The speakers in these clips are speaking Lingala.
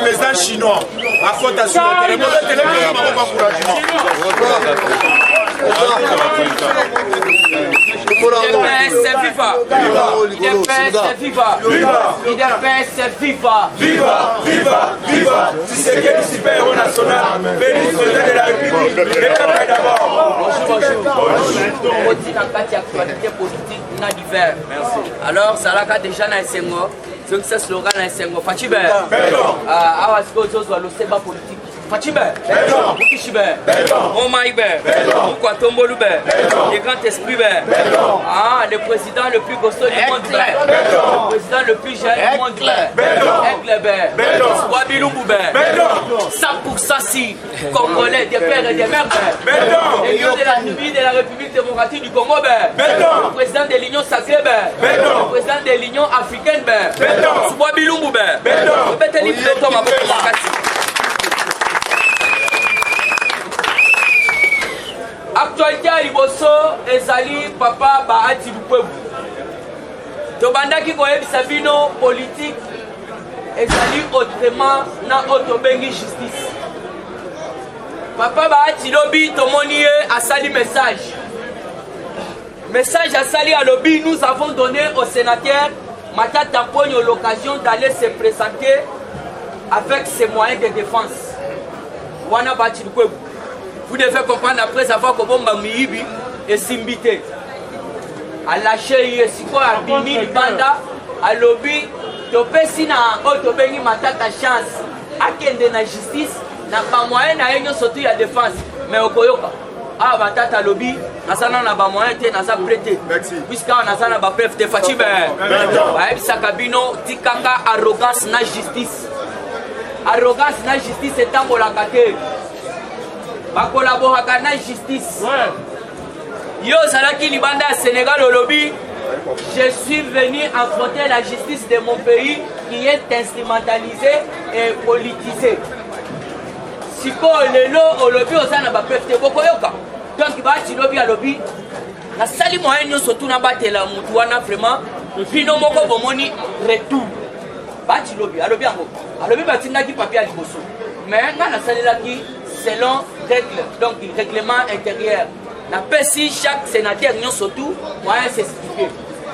Président chinois, à côté sur le téléphone, viva, si c'est que super héros national, béni président de la République, alors, ça l'a déjà dans donc ce slogan est un Fachibe. Ah, est-ce que vous avez le débat politique? Fachibe. Kichibe. Omaïbe. Kwatombolube. Le grand esprit. Ah, le président le plus costaud du monde. Le président le plus jeune du monde. Aigle. Wabilumbube. 100% si Congolais, des pères et des mères. Les lieux de la tribu de la République démocratique du Congo. Le président de l'Union sacrée. Le président de l'Union africaine. Wabilumbube. Actualité à Liboso, ezali papa Bahati Lukwebo. Tobandaki koyebisa bino politique ezali autrement na otobengi justice. Papa Bahati lobi tomoni asali message. Message asali à lobby, nous avons donné au sénateur Matata Pogno l'occasion d'aller se présenter avec ses moyens de défense. Wana Bahati Lukwebo. Vous devez comprendre après avoir que Bomba Miyibi et Simbité. A lâché Siko à Bini Libanda, à lobby, Topesi na Otobengi Matata chance, à Kende na justice, n'a pas moyen na yon surtout la défense. Mais au Koyoka, ah Matata lobby, Nasana n'a pas moyen, Nasa prêté. Puisqu'on a Sana ba preuve de Fatibé. Baebisa Kabino, Tikaka, arrogance na justice. Arrogance na justice est en bolakate. Va collaborer avec la justice. Yo Salaki Libanda Sénégal au lobby. Je suis venu affronter la justice de mon pays qui est instrumentalisée et politisée. Si le lot au lobby, on n'a pas pu faire beaucoup. Donc il va être lobby à lobby. La salle moyenne surtout n'a pas été la moutouana vraiment. Puis non moko bomoni retour. Bati lobby à lobby en gros. À lobby bati n'a qui papier à Liboso. Mais dans la salle là qui selon règles, donc règlement intérieur. La PSI, chaque sénateur n'y surtout moyen s'expliquer.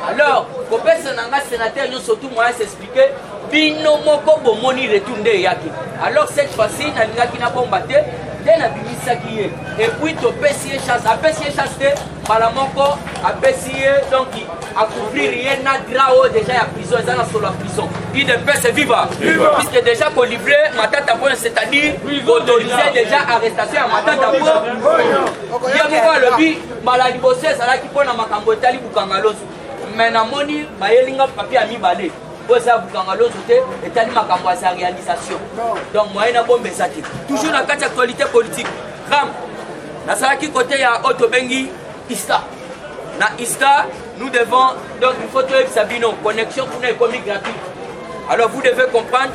Alors, pour personne sénateur n'y surtout moyen s'expliquer. Bino moko bomoni retourne yaki. Alors cette fois-ci, n'a qui n'a pas combattu. Et puis tu PSI chasse, à PSI chasse Malamoko, à PSI donc à couvrir rien n'a grave déjà à prison, ils sont sur la prison. Il de PSI viva, puisque déjà pour livrer Matata Point, c'est-à-dire autoriser déjà arrestation à Matata Point. Il y a quoi le but, maladie bossée, ça là qui prend à Makambotali ou Kangalos. Mais na moni, Mayelinga papier à mi balé. Pour ça, vous et tellement makambo sa réalisation. Donc, moi, je bombe ça. Toujours dans la actualité politique. Ram, dans ce côté, il y a Otobengi, Ista. Dans Ista, nous devons, donc, il faut trouver Sabino, connexion pour une économie gratuite. Alors, vous devez comprendre,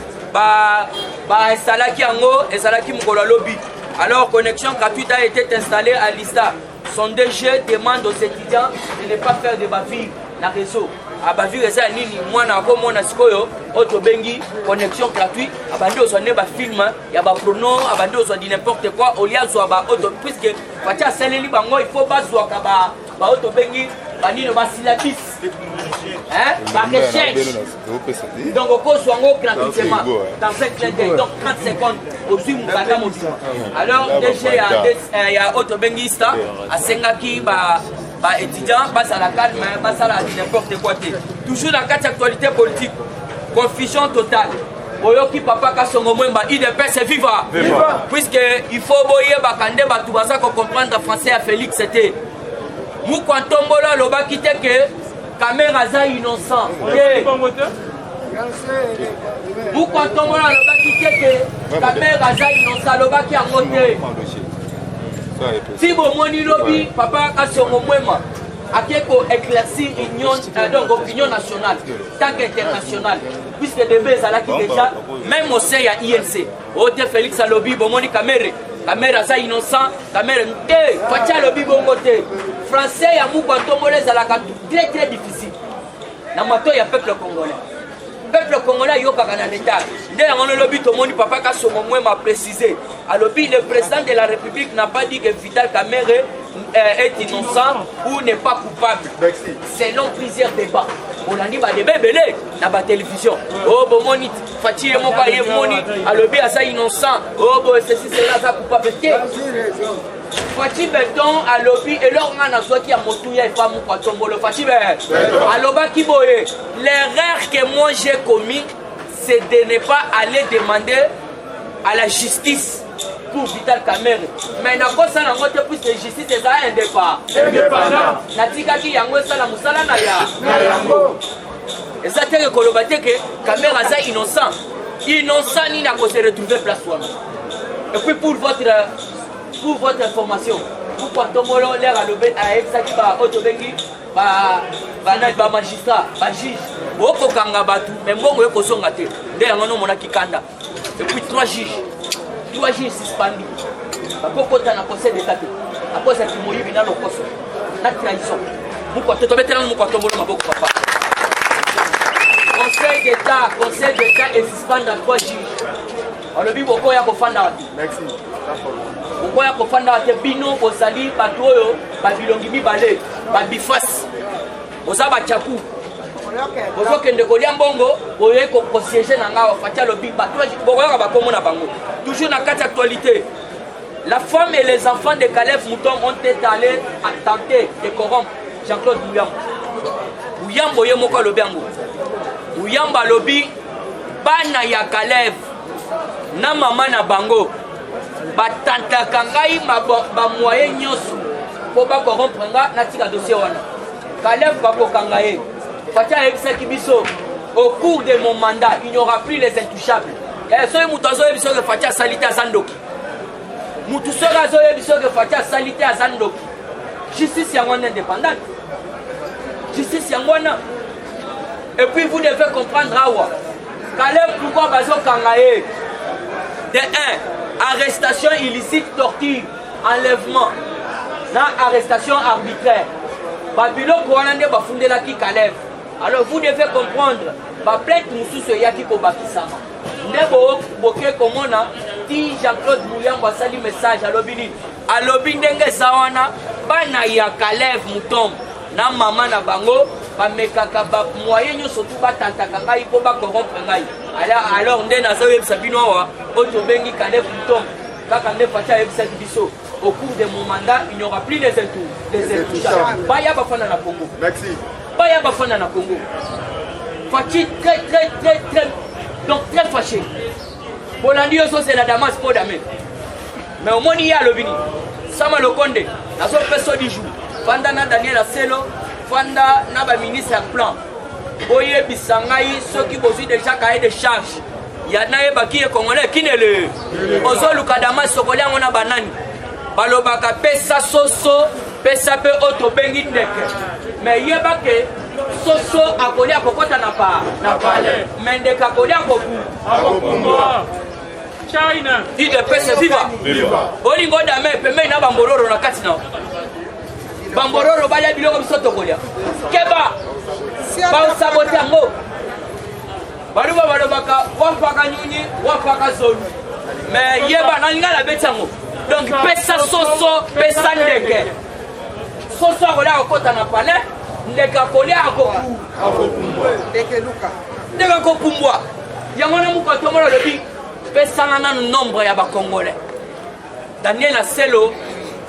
Salaki Ango et Salaki Mukolo Lobby. Alors, connexion gratuite a été installée à l'Ista. Son DG demande aux étudiants de ne pas faire de bavures dans le réseau. Abavire ça nini mwana ko mona sikoyo otobengi connexion gratuite abandi ozone ba film ya ba pronom abandi ozone n'importe quoi au lieu zo ba auto puisque fatia seleli bango il faut bazwa ka ba otobengi bani no ba syllabus ba recherche donc au cours soit gratuitement dans 5 clin d'œil donc 30 secondes au suit mukanda modi alors déjà il y a otobengi sta a sengaki ba bah étudiants passe à la calme, passe à la n'importe quoi. Toujours dans quatre actualités politiques, confusion totale. Boyoki papa Kasongo Mwemba, IDPS c'est viva. Puisque il faut boyer bakande batubasa qu'on comprendre français à Félix c'était. Moukwantombola loba kite que caméra za innocent. Moukwantombola loba kite que caméra za innocent loba ki amote. Si bon moni lobby papa Kasongo Mwemba Akeko éclaircir donc opinion nationale tant qu'internationale puisque début ça là qui déjà même au sein il y a INC Ote Félix Alobi bomoni caméra ça innocent caméra fatia lobby bon côté français ya mukwa tomolé ça la très très difficile na mato ya peuple congolais yoka kana l'état d'ailleurs on lobby tomoni papa Kasongo Mwemba précisé alobi le président de la République n'a pas dit que Vital Kamerhe est innocent ou n'est pas coupable. Selon plusieurs débats. On a dit que les bébés dans la télévision. Oh, bon, moni, Fatih, mon père, moni, alobi à ça innocent. Oh, bon, ceci, c'est là, ça coupable. Fatih Beton, alobi, et leur man a soit qui a motouillé et pas mon poisson, le Fatih Beton. Aloba qui boye. L'erreur que moi j'ai commis, c'est de ne pas aller demander à la justice pour Vital Kamerhe. Mais na ko ça na moto plus de justice c'est ça indépendant. Na tika ki yango ça la musala na yango. Et ça te kolobate que Kamerhe ça innocent. Innocent ni na ko se retrouver place wana. Et puis pour votre information, pourquoi tomolo l'air à l'obé à exact ba otobengi ba magistrat, ba juge. Oko kanga batu mais mbongo yeko songa te. Nde yango no mona kikanda. Et puis 3 juges suspendus. Pourquoi tu as un conseil d'État? À cause de ce qui est dans le poste. La trahison. Pourquoi tu as un papa? Conseil d'État est suspendu à 3 juges. On le dit beaucoup, il y a merci. Pourquoi il y a des bino, Bosali, Batoyo, Babilongi, Balé, Babifas, Bosaba Tchakou. Vous avez des bongo, vous avez siégé dans le lobby, toujours dans 4 actualités. La femme et les enfants de Caleb Mouton ont été allés à tenter de corrompre Jean-Claude Mouyamba. Mouyamba est mon lobby. Mouyamba lobby, bana ya Caleb, na mama na bango, batanta kangai ba moyen nyosu, pour pas corrompre na tika dossier wana. Caleb bako kangaye. Au cours de mon mandat, il n'y aura plus les intouchables. Soyez moutazo et bisous de Fatia Salité à Zandoki. Moutousora zo et bisous de Fatia Salité à Zandoki. Justice yangwana indépendante. Justice yangwana. Et puis vous devez comprendre Awa. Caleb pourquoi bazo kangaye. De 1, arrestation illicite, torture, enlèvement. Na arrestation arbitraire. Babylone Kouanande ba fondela ki Caleb. Alors vous devez comprendre, la plainte nous sous yaki ko bakisama. Ndebo boke komona ti Jean-Claude Mouyamba sali message à l'obini. À l'obini ndenge zawana bana ya Caleb Moutom na mama na bango ba mekaka ba moyen nyo surtout ba tantaka ngai ko ba corrompre ngai. Alors ndé na sawe sabino wa oto bengi Caleb Moutom kaka ndé facha ebisa biso. Au cours de mon mandat, il n'y aura plus les intouchables. Baya bafana na Congo. Merci. Baya bafana na Congo. Fatih très donc très fâché. Bolandi oso c'est la Damas pour dame. Mais au moins il y a le vini. Sama Lokonde, la seule personne du jour. Fanda na Daniel Aselo, Fanda na ba ministre à plan. Boye bisangai ceux qui posent déjà cahier de charge. Il y a nae baki congolais qui ne le. Ozo Lukadama sokolia ngona banani. Balobaka pesa soso pesa pe otobengi ndeke mais yeba ke soso akolia kokota na pale mais ndeke akolia koku China dit de pesa viva olingo dame peme na bambororo na kati na bambororo bala biloko bisoto kolia keba ba sabote ngo baluba balobaka wafaka nyunyi wafaka zolu mais yeba na ngala betango. Donc, pesa soso, pesa ndeke. Soso akolia akota na palais, ndeke akolia akopumbwa. Ndeke akopumbwa. Yango na mukoto molo lobi, pesa na nombre ya ba Congolais. Daniel Aselo,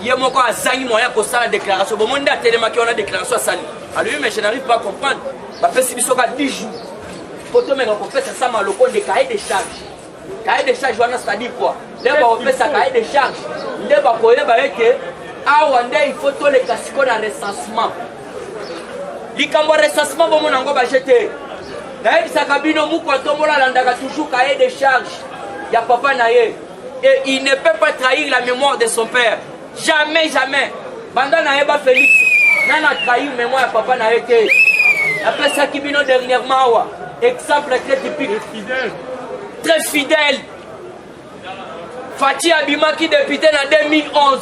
il moko azangi moyen ko sala déclaration bon monde atelema ki on a déclaration sali alors mais je n'arrive pas à comprendre ba pesi biso ka 10 jours poto menga ko pesa sama loko de cahier de charge wana c'est-à-dire quoi leba ko pesa cahier de charge leba ko yeba eke awa nde il faut to le kasiko na recensement likambo recensement bomo nango ba jeter na ebisaka bino muko tombola landaka toujours cahier de charge ya papa na ye et il ne peut pas trahir la mémoire de son père. Jamais, jamais. Banda na eba Félix, n'a trahi la mémoire de papa na été. Après ça, qui vient dernièrement, exemple très typique. Très fidèle. Fatih Abima qui député en 2011.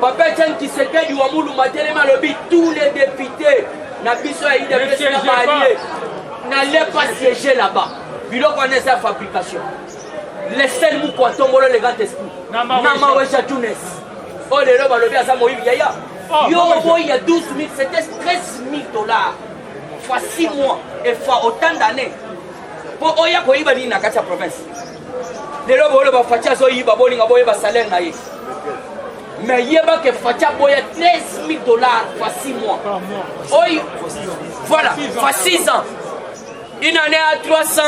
Papa Tien qui s'est fait du Wamoulou Matelema lobby, tous les députés n'abisso à IDPS n'allaient pas siéger là-bas. Bilo connaît sa fabrication. Les seuls mou quoi tombolo les grands esprits. Nama Wecha Tunes. Oh les robes lobby à ça Moïse Yaya. Yo il y a 12 000, c'était 13 000 dollars. Fois 6 mois et fois autant d'années. Pour Oya Koiba ni na kacha province. Les robes ba fatia zo yiba bolinga boye ba salaire na ye. Mais yeba que fatia boya 13 000 dollars fois 6 mois. Oy voilà, fois 6 ans. Une année à 300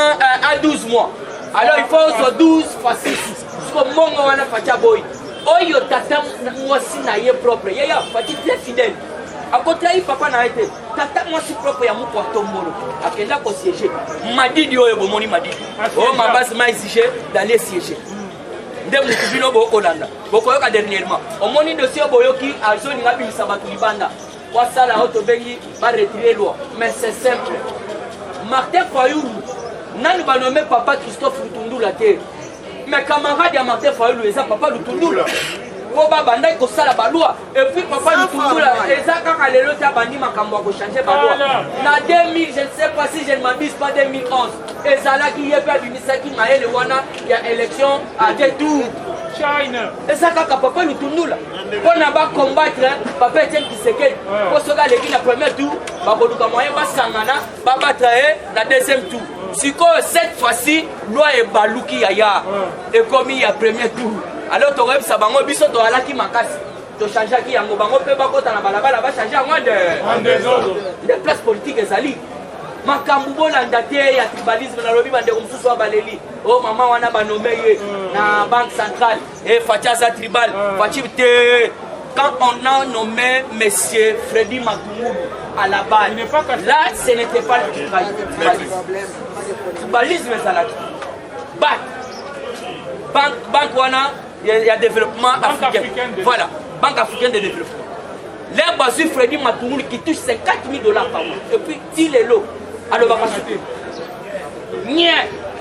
à 12 mois. Alors il faut 12 fois 6. Parce que mon wana fatia boy. Oyo tata moi si na ye propre. Yaya fati très fidèle. A côté papa na été. Tata moi si propre ya moko tombolo. Akenda ko siéger. Madidi oyo bomoni madidi. Oh ma base ma exiger d'aller siéger. Nde mukubino bo Olanda. Boko yoka dernièrement. Omoni dossier boyoki azoni ngabi sabatu libanda. Kwa sala auto bengi ba retirer loi. Mais c'est simple. Martin Fayoulou, n'a pas nommé papa Christophe Lutundula. Mais camarade de Martin Fayoulou, c'est papa Lutundula. Boba Banda ko sala balua. Et puis papa Lutundula, ezaka kalelo ta bandi makambo ko changer balua. Na 2000, je ne sais pas si je ne m'abuse pas 2011. Ezala qui est perdu Misaki Maël wana, il y a élection à deux tours. Et ça quand papa Lutundula. On a pas combattre papa Etienne Tshisekedi. Pour ce gars qui na premier tour, ba boluka moyen ba sangana, ba battre la deuxième tour. Si cette fois-ci, loi est balouki yaya et comme il y a premier tour. Alors tu aurais ça bango biso to alaki makasi. To changer ki yango bango pe ba kota na balabala ba changer en de place politique ezali. Makambu bolanda te ya tribalisme na lobi bande mususu baleli. Oh mama wana banomé ye na banque centrale et Fatia za tribal. Fatia te quand on a nommé monsieur Freddy Matumulu à la balle, là ce n'était pas le tribalisme. Tribalisme ezalaki. Banque wana il y a développement africain. Voilà, Banque africaine de développement. L'air basé Freddy Matumulu qui touche 50 000 dollars par mois. Et puis il est là. Alors, on va passer. N'y a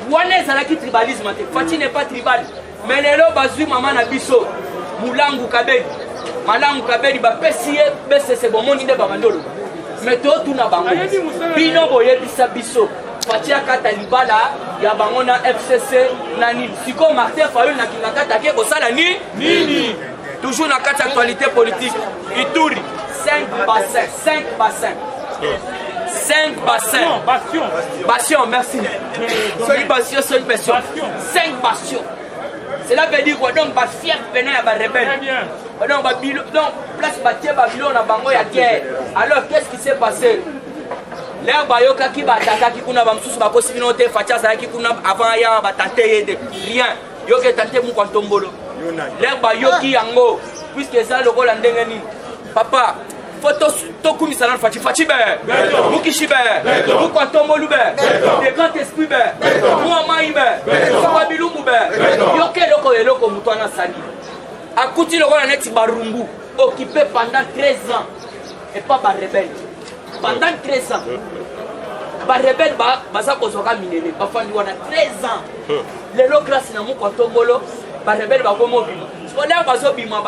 pas de tribalisme. Fati n'est pas tribal. Mais les lots basés, maman Nabiso, Moulangu Kabedi, Malangu Kabedi, Bapesiye, c'est bon, mon idée Babandolo. Mais toi, tout n'a pas Bino Boye Bisabiso. Fati a Katalibala, Yabangona FCC, Nani. Si comme Martin Fayoul n'a qu'à attaquer au Salani, Nini. Toujours dans la actualité politique. Ituri, 5 bassins, 5 bassins. 5 bassins. Bastion, merci. C'est une bastion, c'est une bastion. 5 bastions. Cela veut dire quoi? Donc, bah, fier venir à la rebelle. Donc, place Batié, Babylone, à Bango, il y a guerre. Alors, qu'est-ce qui s'est passé? L'air Bayoka qui va attaquer, qui n'a pas de possibilité, Fatia, ça qui n'a avant, il y a tenté rien. Yo qui tenté mon quantombolo. L'air Bayoki, Yango, puisque ça, le rôle en déngani. Papa. Photo Tokoumi Salan Fati Fati Be, Mukishi Be, Mukwatombolu Be, des grands esprits Be, Mouamaï Be, Sawabilumbu Be, Yoke Loko et Loko Moutouana Sali. Akouti le rôle en ex Barumbu, occupé pendant 13 ans, et pas par rebelle. Pendant 13 ans. Par rebelle, Baza Kozoka Minele, Bafandi Wana 13 ans. Les lots classes na Mukwatombolo, par rebelle Bakomo Bima. On a Bazo Bima,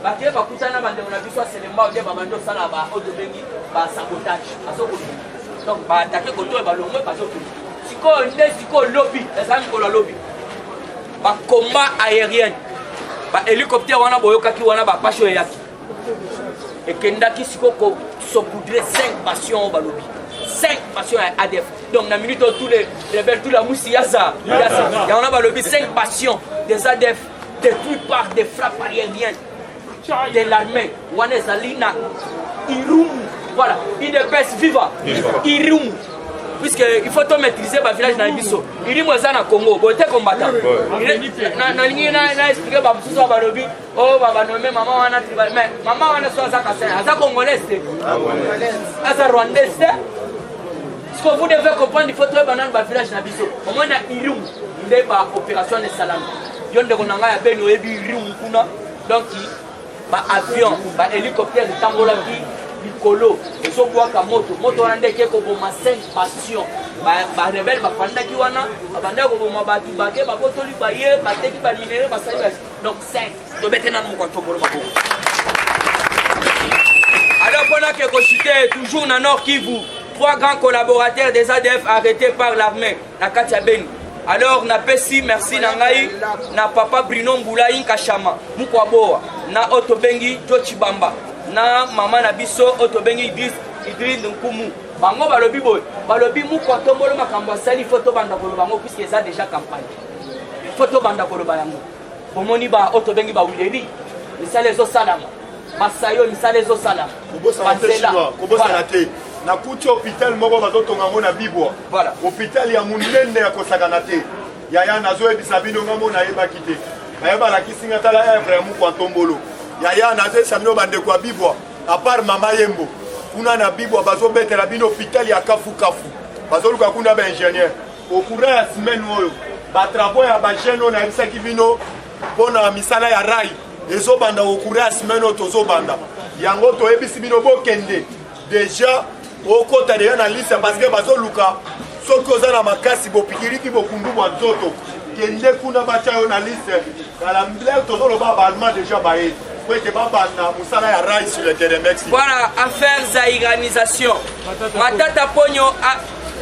Baké va coûter un bandé, on a vu soit c'est le mort de Babando Salaba, au Dobengi, par sabotage. Donc, bah, attaquer Koto et Balongo, pas au si on a lobby, les amis qu'on a lobby. Bah, combat aérien. Bah, hélicoptère, on a Boyoka qui on a bah, Pacho et Yaki. Et Kendaki, si on saupoudrait 5 passions au Balobi. 5 passions à ADF. Donc, dans la minute où tous les rebelles, toute la mousse, il y a ça. Il y a ça. Et on a Balobi 5 passions des ADF. détruit par des frappes aériennes de l'armée. Wanezalina, Irum, voilà, une épaisse viva, Irum. Puisqu'il faut tout maîtriser le village dans le Bisso. Il dit que c'est au Congo, il était combattant. Il a expliqué que tout ça va le dire. Oh, va nommer maman, mais maman, on est sur la cassette. C'est congolais, c'est rwandais. Ce que vous devez comprendre, il faut trouver dans le village dans le Bisso. Au moins, il y a Irum, il y a une opération de salam. Il y a une opération donc, avion, hélicoptère, tangolaki. Piccolo, ils ont boire moto, moto on a dit que comme 5 passions, rebelle, bandaki wana, bandaki comme batu baké, bakotoli baye, bateki ba minéraux, basali. Donc 5, to betena mon compte pour mako. Alors pendant que Kochité toujours dans Nord Kivu, 3 grands collaborateurs des ADF arrêtés par l'armée, na Katia Beni. Alors na pesi merci na ngai na papa Bruno Mbulayi Kashama, Mukwaboa, na Otobengi Jochibamba. Na maman na biso otobengi Idris Nkumu bango balobi boy balobi mukwa tombolo makambo sali photo banda ko bango puisque ça déjà campagne photo banda ko bango bomoni ba otobengi ba wileri misale zo salama masayo misale zo salama kobosa na te na kuti hôpital moko bazotonga ngo na bibwa voilà hôpital ya munene ya kosakana te yaya nazo ebisa bino ngamo na yeba kite bayeba la kisinga tala evre mukwa tombolo yaya nazo samino bande kwa bibwa à part mama yembo kuna na bibwa bazo betela bino hôpital ya kafu bazoluka kuna ba ingénieur au courant ya semaine oyo ba travaux ya ba jeune na bisaki bino pona misala ya rai ezo banda au courant ya semaine tozo banda yango to ebisi bino bokende déjà au kota de na liste parce que bazoluka soki oza na makasi bopikiriki bokundu bwa nzoto kende kuna batia yo na liste kala mbele tozoloba ba allemand déjà baye. Voilà, affaire zaïranisation. Matata Pogno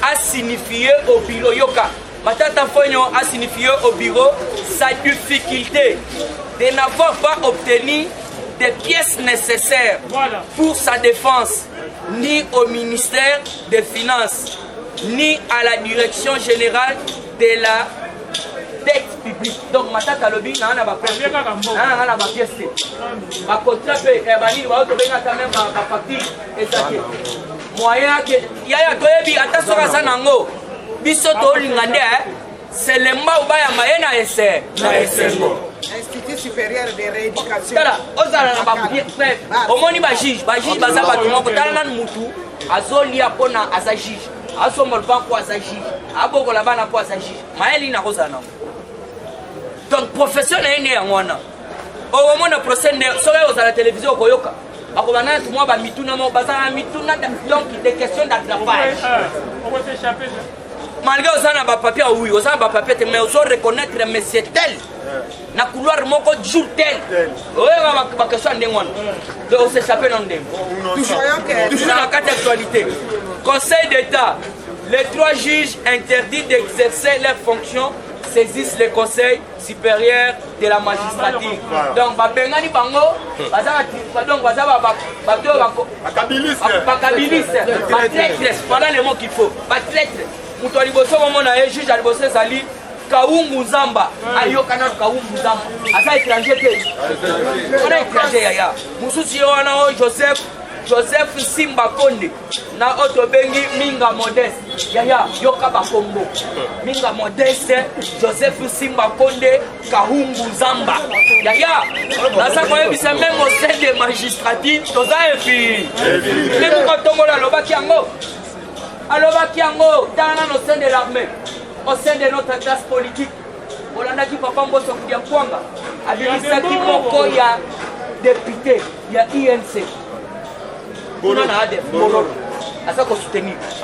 a signifié au bureau Yoka. Matata Pogno a signifié au bureau sa difficulté de n'avoir pas obtenu des pièces nécessaires pour sa défense, ni au ministère des Finances, ni à la direction générale de la dette publique. Donc matata lobi na na ba pièce na na ba pièce ba contrat pe e ba ni ba to benga ta même ba facture et ça moyen que yaya to yebi ata soka sanango biso to lingande c'est le mba ba ya mayena ese na esengo Institut supérieur de rééducation. Tala ozala na ba pièce omoni ba juge baza ba to moko tala na mutu azolia pona asa juge asomol ban ko asa juge abokola bana ko asa juge mayeli na kozana. Donc profession est née en wana. Au moment de procès soyez à la télévision koyoka. Akobana tout moi ba mituna mo bazana mituna donc des questions d'attrapage. On va s'échapper. Malgré osana ba papier oui, osana ba papier mais oso reconnaître monsieur tel. Na couloir moko jour tel. Ouais ba question ndengwana. Donc on s'échapper non ndem. Toujours dans la carte d'actualité. Conseil d'État, les 3 juges interdits d'exercer leurs fonctions saisissent le conseil supérieur de la magistrature. Donc, Bengani Bango, voilà les mots qu'il faut. Juge Sali, Kaungu Zamba, Ayokana Kaungu Zamba, Asa étranger. On est étranger, Yaya. Moussoussi Joseph Simba Konde na Otobengi Minga Modeste Yaya Yoka Bakongo Minga Modeste Joseph Simba Konde Kahungu Zamba Yaya nasa kwa yebisa même au sein des magistrature toza efi même quand on la lobaki yango dans au sein de l'armée au sein de notre classe politique Olandaki papa Mboso Kudia Kwanga abilisaki moko ya député ya INC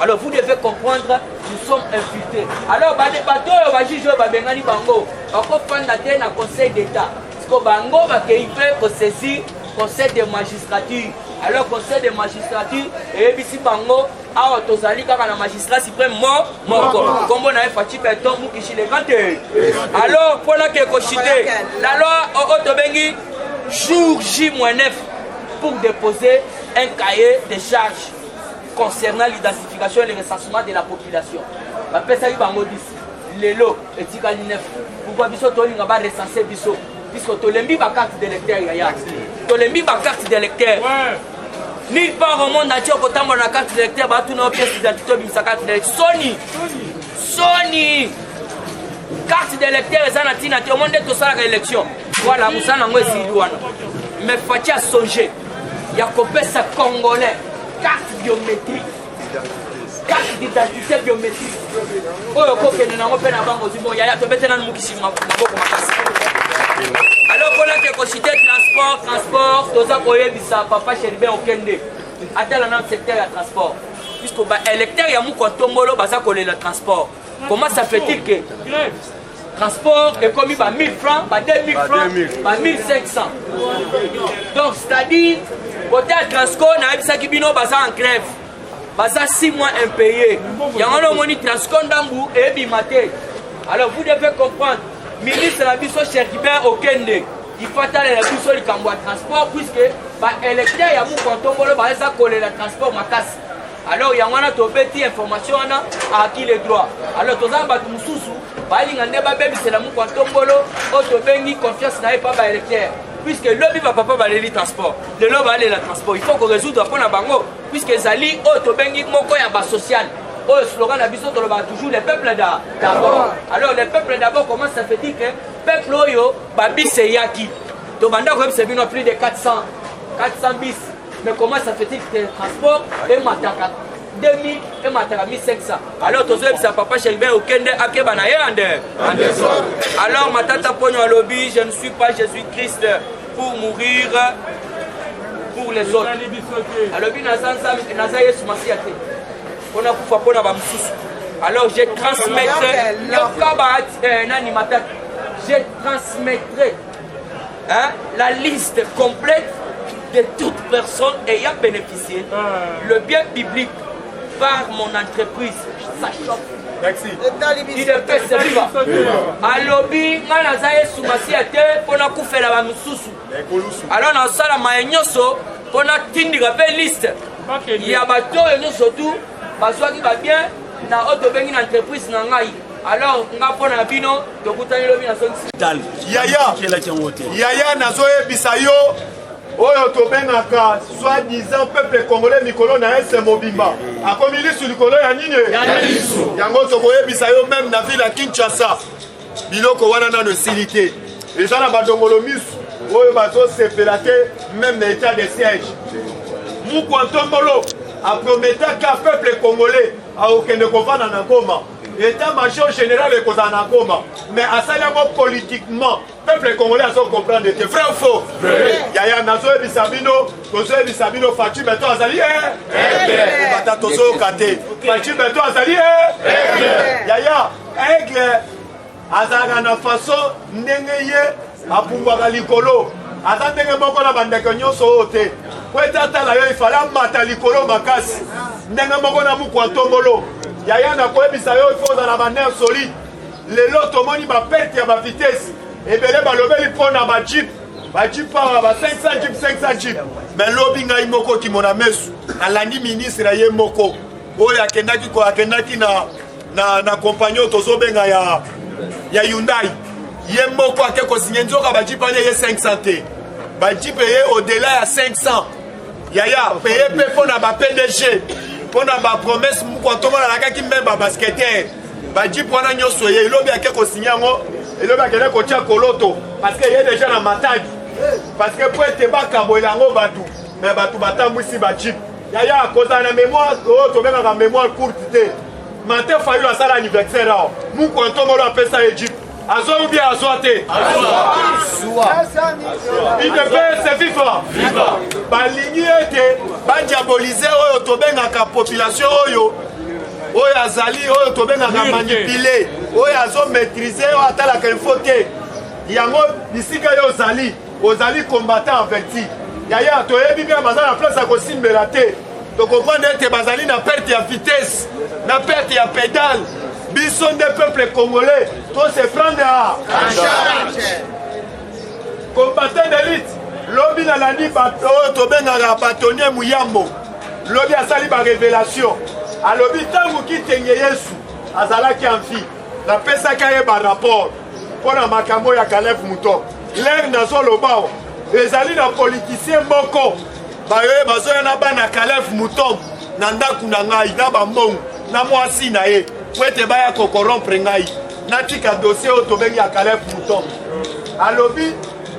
alors vous devez comprendre, nous sommes infiltrés. Alors, conseil d'État. Parce que Bango va saisir conseil de magistrature. Alors, conseil de magistrature, et ici Bango, a autorisé la magistrat suprême mort, comme on a fait Péton, Moukichi les gantés. Alors, pour la loi Otobengi, jour J-9 pour déposer un cahier de charges concernant l'identification et le recensement de la population. La personne qui va me dire, Lélo et Tigani 9, pourquoi Bisso Tolinga va recenser Bisso puisque tolembi ba carte d'électeur yaya tolembi ba carte d'électeur nulle part au monde entier kotambola na carte d'électeur batuna pièce d'identité bimisa carte d'électeur Sony carte d'électeur eza na ntina te au monde tosalaka élection voilà mosala yango esili wana mais fati asonge ya kopesa congolais carte biométrique carte d'identité biométrique oyo kokende nango mpe na bango ozwi bon yaya tobetela mokisi maboko makasi alors mpona ke kosite transport toza koyebisa papa Shelibert Okende atala na secteur ya transport puisque baélecteur ya Mukontombolo baza kolela transport comment ça fait-il que transport ekomi ba 1000 francs ba 2000 francs ba 1500 donc c'est-à-dire côté ya Transco nayebisaki bino baza en grève baza 6 mois impayés yango nomoni Transco ndambu eyebima te alors vous devez comprendre ministre na biso Shelibert Okende il faut aller la biso likambo ya transport puisque baélecteur ya Mukontombolo baza kolela transport makasi alors yango wana tobeti information wana aki les droits alors toza bato mosusu balinga nde babebisela Mukontombolo oyo tobengi confiance na ye pa baélecteur puisque lobi bapapa baleli transport lelo balela transport il faut korésoudre mpo na bango puisque ezali oyo tobengi moko ya basocial oyo slogan na biso tolobaka toujours le peuple d'abord alors le peuple d'abord comment ça fait dire que peuple oyo babisi eyaki tobanda koyebisa bino plus de 400 bis mais comment ça fait dire que transport emataka 2000 emataka 1500 alors tozoyebisa papa Shelibert Okende akeba na ye alors matata ponyo alobi je ne suis pas Jésus-Christ pour mourir pour les autres alobi naza yesu masiya te mpona kufa mpona bamosusu alors je transmettrai nani matata je transmettrai la liste complète de toute personne ayant bénéficié le bien public par mon entreprise Sachop. Merci. Il est fait servir. Alobi, nga naza yesu masiya te mpona kufela bamosusu. Alors nasala maye nyonso mpona tindika mpe liste ya bato oyo nyonso tu bazwaki babien na oyo tobengi na entreprise na ngai. Alors nga mpona bino tokutani lobi na songi yaya nazoyebisa yo oyo tobengaka soi-disant peuple congolais mikolo na ese mobimba akomi lisu likolo ya nini yango tokoyebisa yo même na ville ya Kinshasa biloko wana nano esili te eza na badongolo misu oyo bazosepela te même na état de siège Mukontombolo aprometaka peuple congolais aokende kovanda na Goma état-major général ekozala na Goma mais asali yango politiquement peuple congolais azo comprendre te vrai ou faux yaya nazoyebisa bino tozoyebisa bino Fatou Beto azali bata tozoyoka te Fatou Beto azali yaya aigle azalaka na façon ndenge ye apumbwaka likolo aza ndenge moko na bandeko nyonso oyo te po ete atala yo ifale amata likolo makasi ndenge moko na Mukontombolo yaya nakoyebisa yo ifo ozala na baner solide lelo tomoni baperte ya bavitese ebele balobeli mpo na bajip awa ba 500 jip mais lobi ngai moko kimona mesu alandi ministre ya ye moko oyo akendaki na compagnie tozobenga ya Hyundai ye moko ake kosinye nzoka bajip ane ye 500 te bajip ye au-delà ya 500 yaya peye mpe mpo na ba-PDG mpo na bapromese Mukontombolo alakaki mpe babasketer bajip wana nyonso ye elobi ake kosinye yango elobi akende kotia koloto parce que ye déjà na matadi parce que po ete bakaboyela yango bato mais bato batambwisi bajip yaya akozala na mémoire oyo tobengaka mémoire courte te Martin Fayulu asala anniversaire awa Mukontombolo apesa ye jip azwa ou bien azwa te idepese viva balingi ete badiabolize oyo tobengaka population oyo azali oyo tobengaka manipule oyo azomaîtrise oyo atalaka info te yango bisika yo ozali combattant averti yaya toyebi bien baza na place ya kosimbela te tokomprendre ete bazali na perte ya vitesse na perte ya pédale biso nde peuple congolais to se prendre à combattant d'élite lobi nalandi bato oyo tobengaka batonnier Muyambo lobi asali barévélation alobi ntango kitenge Yesu azalaki en vie napesaki ye barapport mpo na makambo ya Caleb Muto l'air nazoloba ezali na politicien moko bayoye bazoya na bana Caleb Mutombo na ndaku na ngai na bambongo na mwasi na ye po ete baya kokorompre ngai natika dossier oyo tobengi ya Caleb Mutombo alobi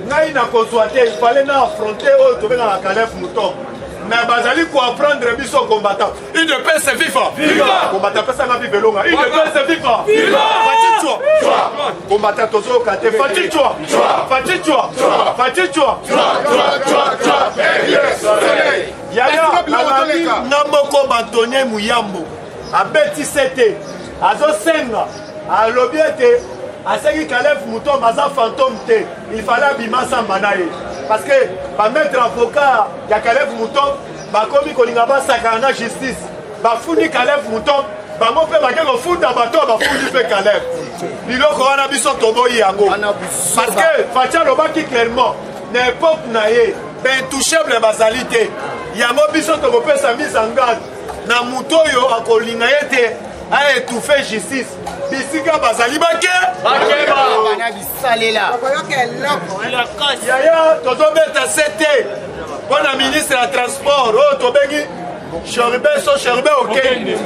ngai na kozwa te ifale na affronte oyo tobenga na Caleb Mutombo mais bazali koapprendre biso combattant il ne peut se vivre combattant pesanga vivelonga il ne peut se vivre combattant tozoyoka te yaya alali nga moko Antonien Muyambo abeti sete azosenga alobi ete asengi Caleb Mutombo aza fantôme te il fallait abima samba na ye parce que bamettre avocat ya Caleb Mutombo bakomi kolinga basakana na justice bafundi Caleb Mutombo bango mpe bake kofunda bato bafundi mpe Caleb biloko wana biso toboyi yango parce que Fachi alobaki clairement na époque na ye baintouchable bazali te yango biso tokopesa mise en garde na moto oyo akolinga ye te aétouffe justice bisika bazali yaya tozobeta sete mpona ministre ya transport oyo tobengi Cherbe okende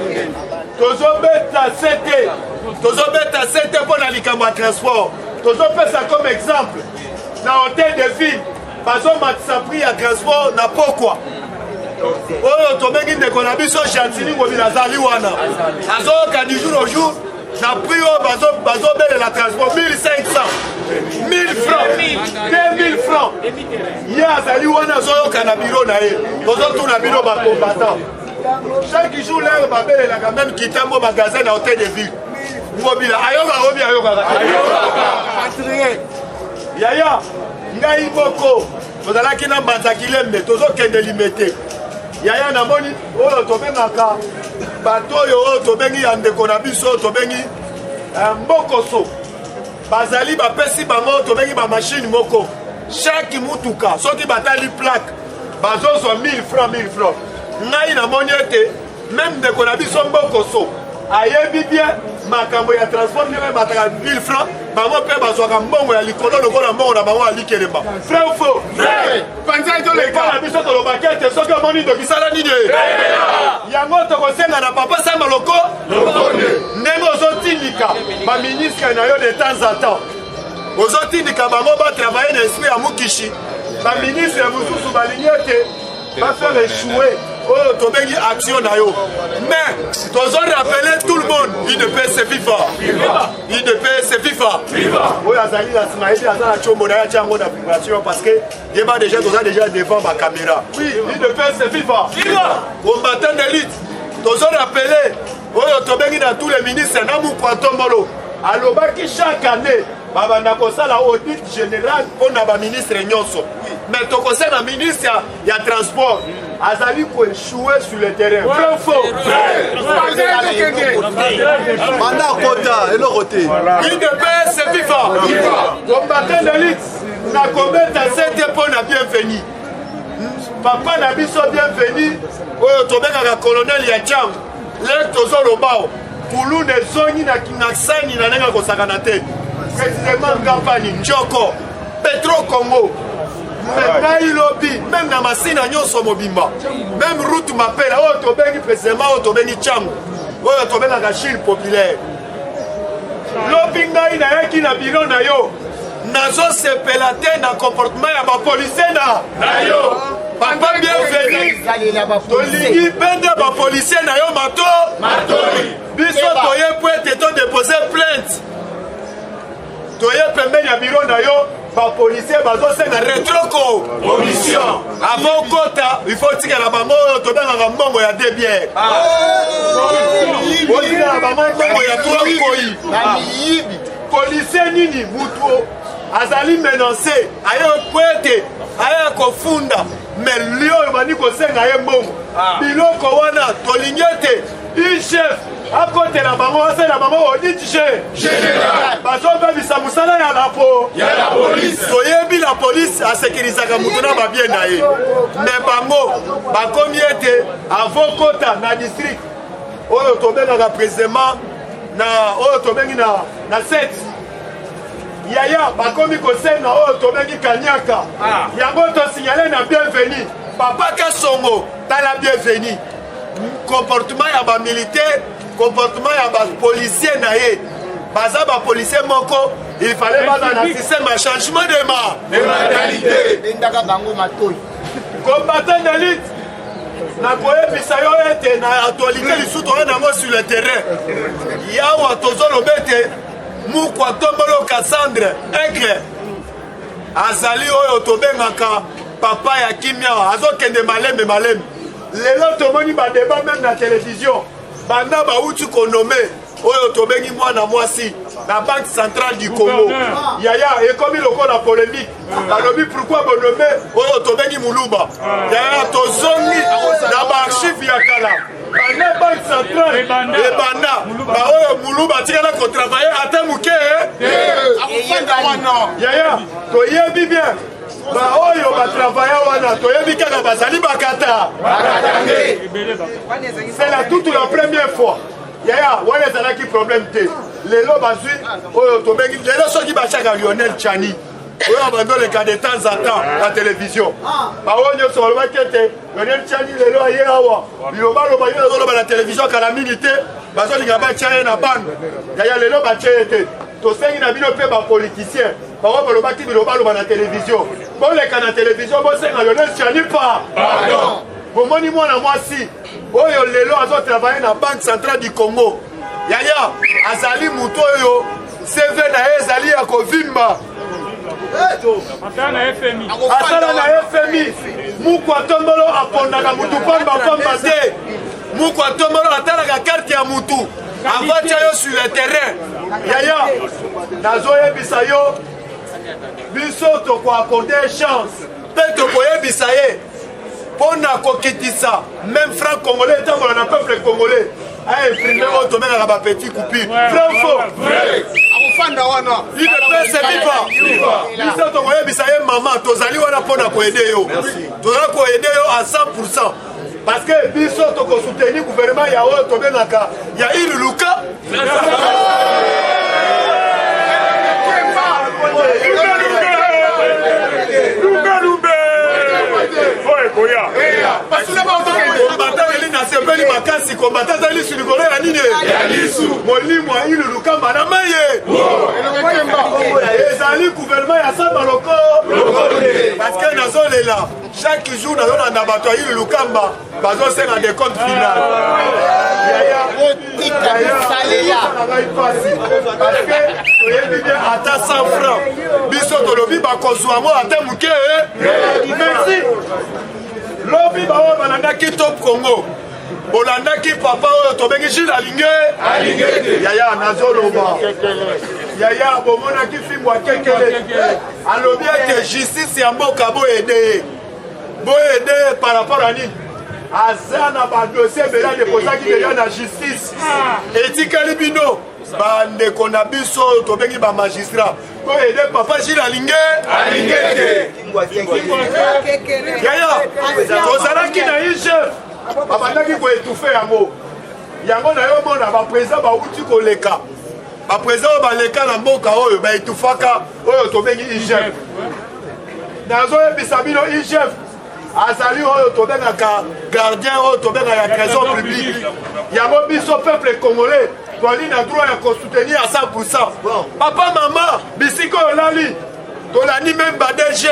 tozobeta sete mpona likambo ya transport tozopesa comme exemple na hôtel de ville bazomatisa prix ya transport na pokwa oyo tobengi ndeko na biso Chantini Ngobila azali wana azoyoka du jour au jour na prix oyo bazobelela transport 1500 1000 francs 2000 francs ye azali wana azoyoka na biro na ye tozotuna bino bacombattant chaque jour lere babelelaka même kitambo magasin na hôtel de ville Ngobila ayokaka yaya ngai moko tozalaki na Mbanza Kilembe tozokende limete yaya namoni oyo tobengaka bato oyo tobengi ya ndeko na biso oyo tobengi mbokoso bazali bapesi bango tobengi bamashine moko chaque mutuka soki batali plaque bazozwa 1000 francs ngai namoni ete même ndeko na biso mbokoso ayebi bien makambo ya transport ndenge mataka 1000 francs bango mpe bazwaka mbongo ya likolo lokola mbongo na bango alikelemba vrai ou faux panza etoleka na biso tolobaki ete soki omoni ndokisala nini yango tokosenga na papa Samba Loko ndenge ozotindika baministre na yo de temps en temps ozotindika bango batravaille na esprit ya mukishi baministre mosusu balingi ete bafaire échouer oyo tobengi action na yo mais tozo rappeler tout le monde il ne peut se vivre oyo azali na nsima ete aza na tshombo na ye atia yango na vibration parce que yeba déjà toza déjà devant bacaméra oui il ne peut se vivre combattant d'élite tozo rappeler oyo tobengi na tous les ministres na Mukwa Ntombolo alobaki chaque année babanda kosala audit général mpona baministre nyonso mais tokosala ministre ya transport azali koéchouer sur le terrain vrai faux manda kota eloko te il ne peut se vivre combattant d'élite na kobeta sete mpona bienveni papa na biso bienveni oyo tobengaka colonel ya jam le tozolobao kuluna ezongi na sani na ndenge kosakana te précisément Ngapani Njoko Petro Congo ngai lobi même na masina nyonso mobimba même route mapela oyo tobengi précisément oyo tobengi Tchango oyo tobengaka Chine populaire lobi ngai nayaki na biro na yo nazosepela te na comportement ya bapolisier na yo papa bienvenu tolingi bende bapolisier na yo matoi biso toye po ete todepose plainte toye pembeni ya biro na yo bapolisier bazosenga retroko commission avant kota il faut tikala bango oyo tobengaka mbongo ya debiere otikala bango mbongo ya trokoi policier nini mutu azali menacé aye po ete aye kofunda mais lio oyo bandi kosenga ye mbongo biloko wana tolingi ete chef akotela bango asala bango audit général bazobebisa mosala ya la police toyebi la police asekirisaka mutu na babie na ye mais bango bakomi ete avokota na district oyo tobengaka précisément na oyo tobengi na 7 yaya bakomi kosenga oyo tobengi kanyaka yango tosignale na bienveni papa Kasongo tala bienveni comportement ya bamilitaire comportement ya bapolicier na ye baza bapolicier moko il fallait baza na système ya changement de mentalité bendaka bango matoi combattant d'élite nakoyebisa yo ete na actualité lisusu toye nango sur le terrain yawa tozoloba ete mukwa tombolo Cassandre Aigle azali oyo tobengaka papa ya kimia azokende malembe malembe lelo tomoni badeba même na télévision banda bauti konome oyo tobengi mwana mwasi na banque centrale du Congo yaya ekomi lokola polémique balobi pourquoi bonome oyo tobengi muluba yaya tozongi na baarchive ya kala banda banque centrale ebanda baoyo muluba tikala kotravaille ata moke yaya toyebi bien baoyo batravaille wana toyebi kaka bazali bakata c'est la toute la première fois yaya wana ezalaki problème te lelo bazwi oyo tobengi lelo soki batiaka Lionel Tchani oyo abandoleka de temps en temps na télévision baoyo nyonso balobaki ete Lionel Tchani lelo aye awa bilobaloba yo ezoloba na télévision kala mingi te bazolinga batia ye na bande yaya lelo batie ye te tosengi na bino mpe bapoliticien bango balobaki bilobaloba na télévision boleka na télévision bosenga Lionel Tchani pa bomoni mwana mwasi oyo lelo azotravaille na banque centrale du Congo yaya azali mutu oyo CV na ye ezali ya kovimba asala na FMI mukwa tombolo apondaka mutu pamba te mukwa tombolo atalaka karte ya mutu avatia yo sur le terrain yaya nazoyebisa yo biso tokoakorde chance mpe tokoyebisa ye pona kokitisa même franc congolais etambola na peuple congolais aimprime oyo tobengaka bapeti coupure vrai faux il ne peut se vivre biso tokoyebisa ye mama tozali wana mpona koede yo tozali koede yo à 100% parce que biso tokosoutenir gouvernement ya oyo tobengaka ya iluluka kombatazali nasepeli makasi kombatazali sur likolo ya nini molimo ilulukamba na maye ezali gouvernement ya sambaloko parce que nazolela chaque jour nazolanda bato ya ilulukamba bazosenga de compte final parce que toyebi bien ata 100 francs biso tolobi bakozwa ngo ata moke merci lobi baoyo balandaki top Congo bolandaki papa oyo tobengi Gilles alinge yaya nazoloba yaya bomonaki fimbo akekele alobi ete justice ya mboka boyede par rapport à nini aza na badossier ebele deposaki deja na justice etikali bino bandeko na biso oyo tobengi bamagistrat boyede papa Gilles alinge te yaya tozalaki na IGF babandaki koetufe yango na yo mona baprésident bauti koleka baprésident oyo baleka na mboka oyo baetufaka oyo tobengi IGF nazoyebisa bino IGF azali oyo tobengaka gardien oyo tobengaka ya trésor public yango biso peuple congolais twali na droit ya kosoutenir à 100%. Papa mama bisiko olali tolandi même ba DG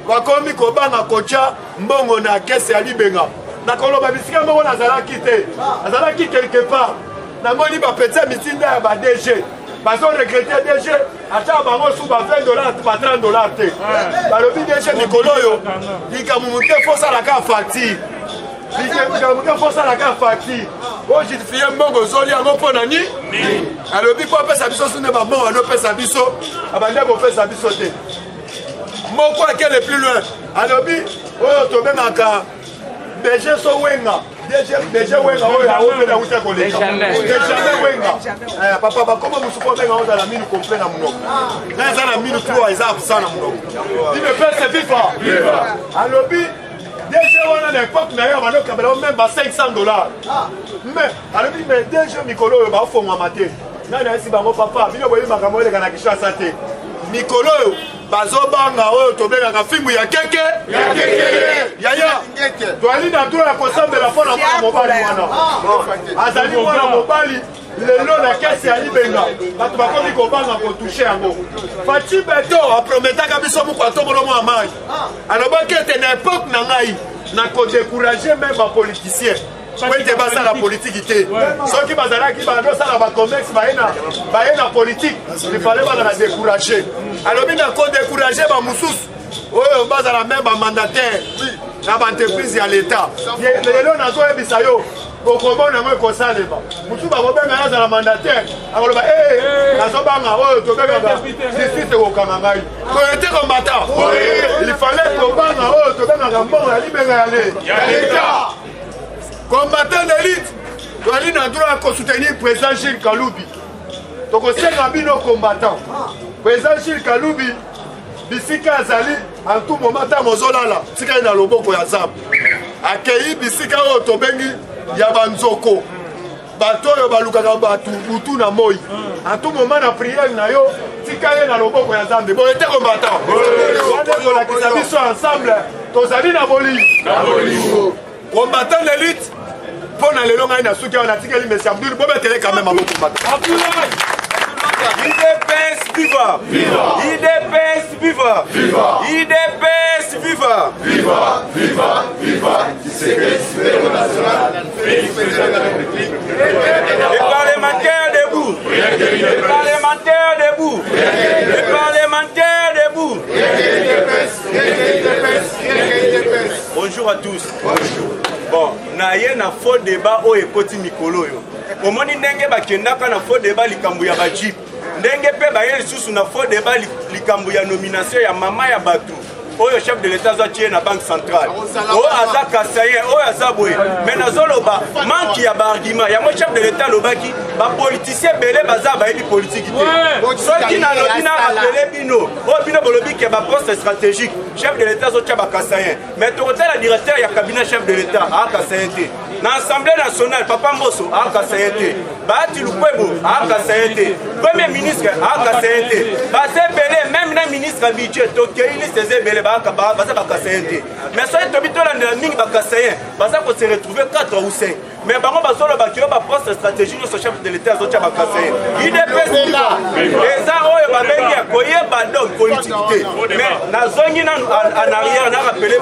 bakomi kobanga kocha mbongo na kese ya libenga nakoloba bisika mbongo nazalaki quelque part namoni bapetisa mitinda ya ba DG bazo regretter DG ata bango sous ba $20 ba $30 te balobi DG mikolo oyo likamumu te fosalaka facture fosalaka facture ojustifie mbongo ozoli yango mpo na nini alobi mpo apesa biso sune bambongo anopesa biso abande kopesa biso te moko akele plus loin alobi oyo tobengaka DG so wenga DG wenga oyo aopena uta koleka jamais wenga papa bakoma musuku obenga ozala minu complet na munoko na eza na minu 3 eza absent na munoko il ne peut se vivre alobi DG wana na époque na yo banokabela même ba $500 mais alobi mais DG mikolo oyo bafongwama te nani ayesi bango papa bino boyebi makambo eleka na Kinshasa te mikolo oyo bazobanga oyo tobengaka fimbu ya keke yaya toali na droit ya kosambela mpo na mwana mobali wana azali mwana mobali lelo na kesi ya libenga bato bakomi kobanga kotushe yango Fachi Beto aprometaka biso moko atobolomo ya mai alobaki ete na epoke na ngai na kodécourage meme bapoliticien po ete basala politiki te soki bazalaki bazosala bacomex baye na politike ifale bazala décourage alobi na kodécourage bamosusu oyo bazala meme bamandataire na baentreprise ya leta lelo nazoyebisa yo okomona yango ekosalema mosusu bakobenga nazala mandataire akoloba nazobanga oyo tobengaka justice ekokanga ngai boye te kombata ilifale tobanga oyo tobengaka mbongo ya libenga ya leta combattant d'élite toali na droit ya kosoutenir président Gilles Kaloubi tokosenga bino combattant président Gilles Kaloubi bisika azali en tout moment ntango ozolala tika ye na loboko ya zambe akei bisika oyo tobengi ya banzoko bato oyo balukaka bato butu na moi en tout moment na priere na yo tika ye na loboko ya zambe boye te combattant wana tolakisa biso ensemble tozali na bolingo combattant d'élite mpo na lelo ngai na suki awa natikeli mesi Abdul bobetele quand même abo combattant IDPS viva! IDPS viva! IDPS viva! Viva! Viva! Viva! Secrétaire national, président de la République. Les parlementaires debout! Les parlementaires debout! Les parlementaires debout! Bonjour à tous. Bonjour. Bon, naye na faux débat o ekoti mikolo yo. Omoni ndenge bakendaka na faux débat likambo ya bajip. Ndenge pe baye lisusu na faux débat likambo ya nomination ya mama ya batu. Oyo chef de l'état zotie na banque centrale. Oyo aza kasaye, oyo aza boye. Mais nazoloba manki ya ba argument. Ya mo chef de l'état lobaki ba politicien belé baza ba yebi politique te. Soki na lobina appelé bino. O bino bolobi ke ba poste stratégique. Chef de l'état zotie ba kasaye. Mais total la directeur ya cabinet chef de l'état a kasaye te. Na Assemblée nationale, Papa Mbosso a Kassayete, Bahati Lukwebo a Kassayete, Premier ministre a Kassayete, Basé Belé, même le ministre habitué, Tokei, César Belé, Basé Kassayete. Mais ça est habitué dans la mine Bakassayen, Basé pour se retrouver 4 ou 5. Mais par contre, Basolo Bakio, ba poste stratégique, notre chef de l'État, Zotia Bakassayen. Il est président. Et ça, on va venir, Koye Badon, politique. Mais na zone en arrière, on a rappelé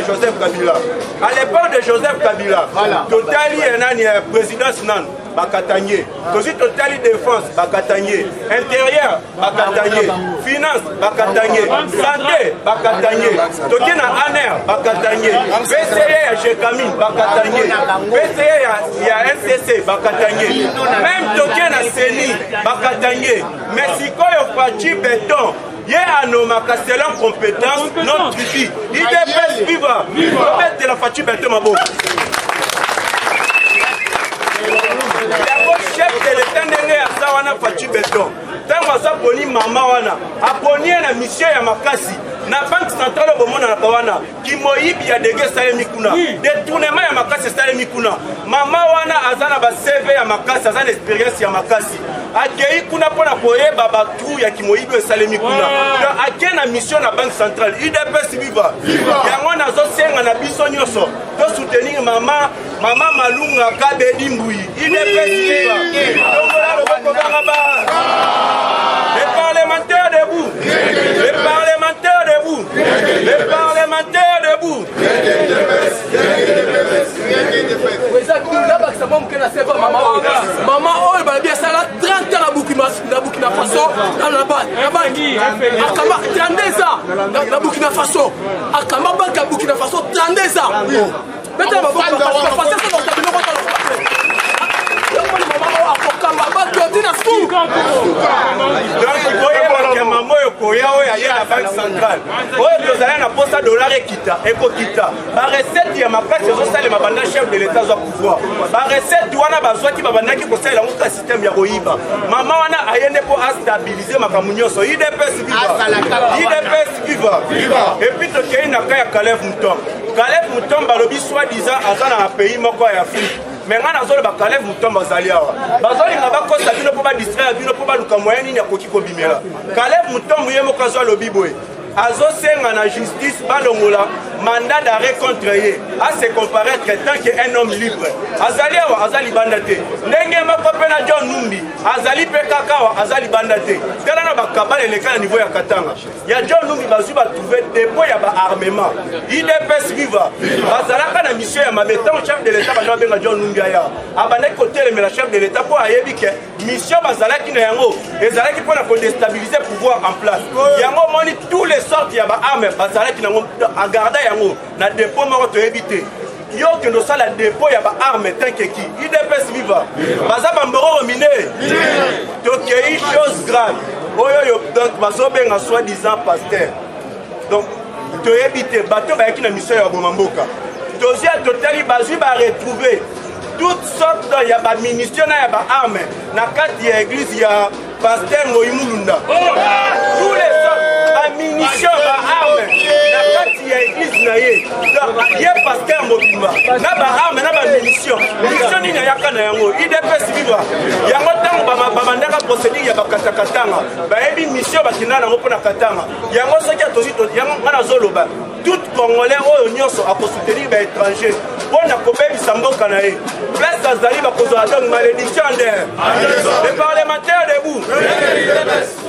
Joseph Kabila. À l'époque de Joseph Kabila, Totali est présidence nan bakatanye. Tosi Totali défense bakatanye. Intérieur bakatanye. Finance bakatanye. Santé bakatanye. Toki na ANER bakatanye. PCA ya Jekami bakatanye. PCA ya NCC bakatanye. Même Toki na Seni bakatanye. Mais sikoyo Fachi Beto il y a un homme qui a une compétence, notre vie. Il est viva. Il est la Fachi Beto Mabo. Chef de l'État à Sawana Fachi Beto. Tant que ça poni maman wana, aponi na mission ya makasi. Na banque centrale au monde na kawana, qui moyibi ya dege sale mikuna. Détournement ya makasi sale mikuna. Mama wana azana ba CV ya makasi, azana expérience ya makasi. Akei kuna pona koye baba trou ya kimoyibi sale mikuna. Akei na mission na banque centrale. IDPS viva. Yango nazo senga na biso nyoso. To soutenir mama Malunga Kabedi Mbui. IDPS viva. Les parlementaires debout. Les parlementaires debout. Les parlementaires debout. Maman, oh, il va bien ça là, 30 ans à Burkina Faso, dans la banque. Akama, 32 ans à Burkina Faso. Akama banque à Burkina Faso, 32 ans. Maintenant, on va passer ça dans le cabinet. Banque centrale. Na poste dollar ekita, ekokita. Ba recette ya makasi ezosala mabanda chef de l'état za pouvoir. Ba recette wana bazwaki babandaki kosala ngo ka système ya koyiba. Mama wana ayende po stabiliser makambo nyonso. IDPS viva. IDPS viva. Et puis tokei na ka ya Caleb Mouton. Caleb Mouton balobi soi-disant azana na pays moko ya Afrique. mais nga nazolo bakalev mutombo azali awa bazolinga bakosa bino mpo badistraire bino mpo baluka moyen nini akoki kobimela kalev mutombo ye moko azwa lobi boye azosenga na justice balongola mandat d'arrêt contre ye à se comparaître tant qu'un homme libre azali awa azali banda te ndenge moko mpe na John Numbi azali mpe kaka awa azali banda te tala na bakabale eleka na niveau ya Katanga ya John Numbi bazwi batrouve dépôt ya baarmement IDPS viva bazalaka na mission ya mabe ntango chef de l'état bana babenga John Numbi aya abandaki kotelemela chef de l'état mpo ayebi ke mission bazalaki na yango ezalaki mpo na kodestabiliser pouvoir en place yango moni tous les sortes ya baarme bazalaki nango agarda yango na dépôt moko toyebi te yo kendo osala dépôt ya baarme tankeki IDPS viva baza bamboro mine tokei chose grave oyo donc bazobenga soi-disant pasteur donc toyebi te bato bayaki na mission ya bomamboka tozia totali bazwi baretrouve toutes sortes ya bamunition na ya baarme na kati ya église ya pasteur Ngoyi Mulunda tous les sortes bamunition baarme na kati ya église na ye ye pasteur mobimba na baarme na bamunition mission nini ayaka na yango IDPS viva yango ntango babandaka procédure ya bakatakatanga bayebi mission bakenda nango mpo na katanga yango soki atozi yango nga nazoloba tout congolais oyo nyonso akosoutenir baétranger mpo na kobebisa mboka na ye place azali bakozala donc malédiction der le parlementaire debout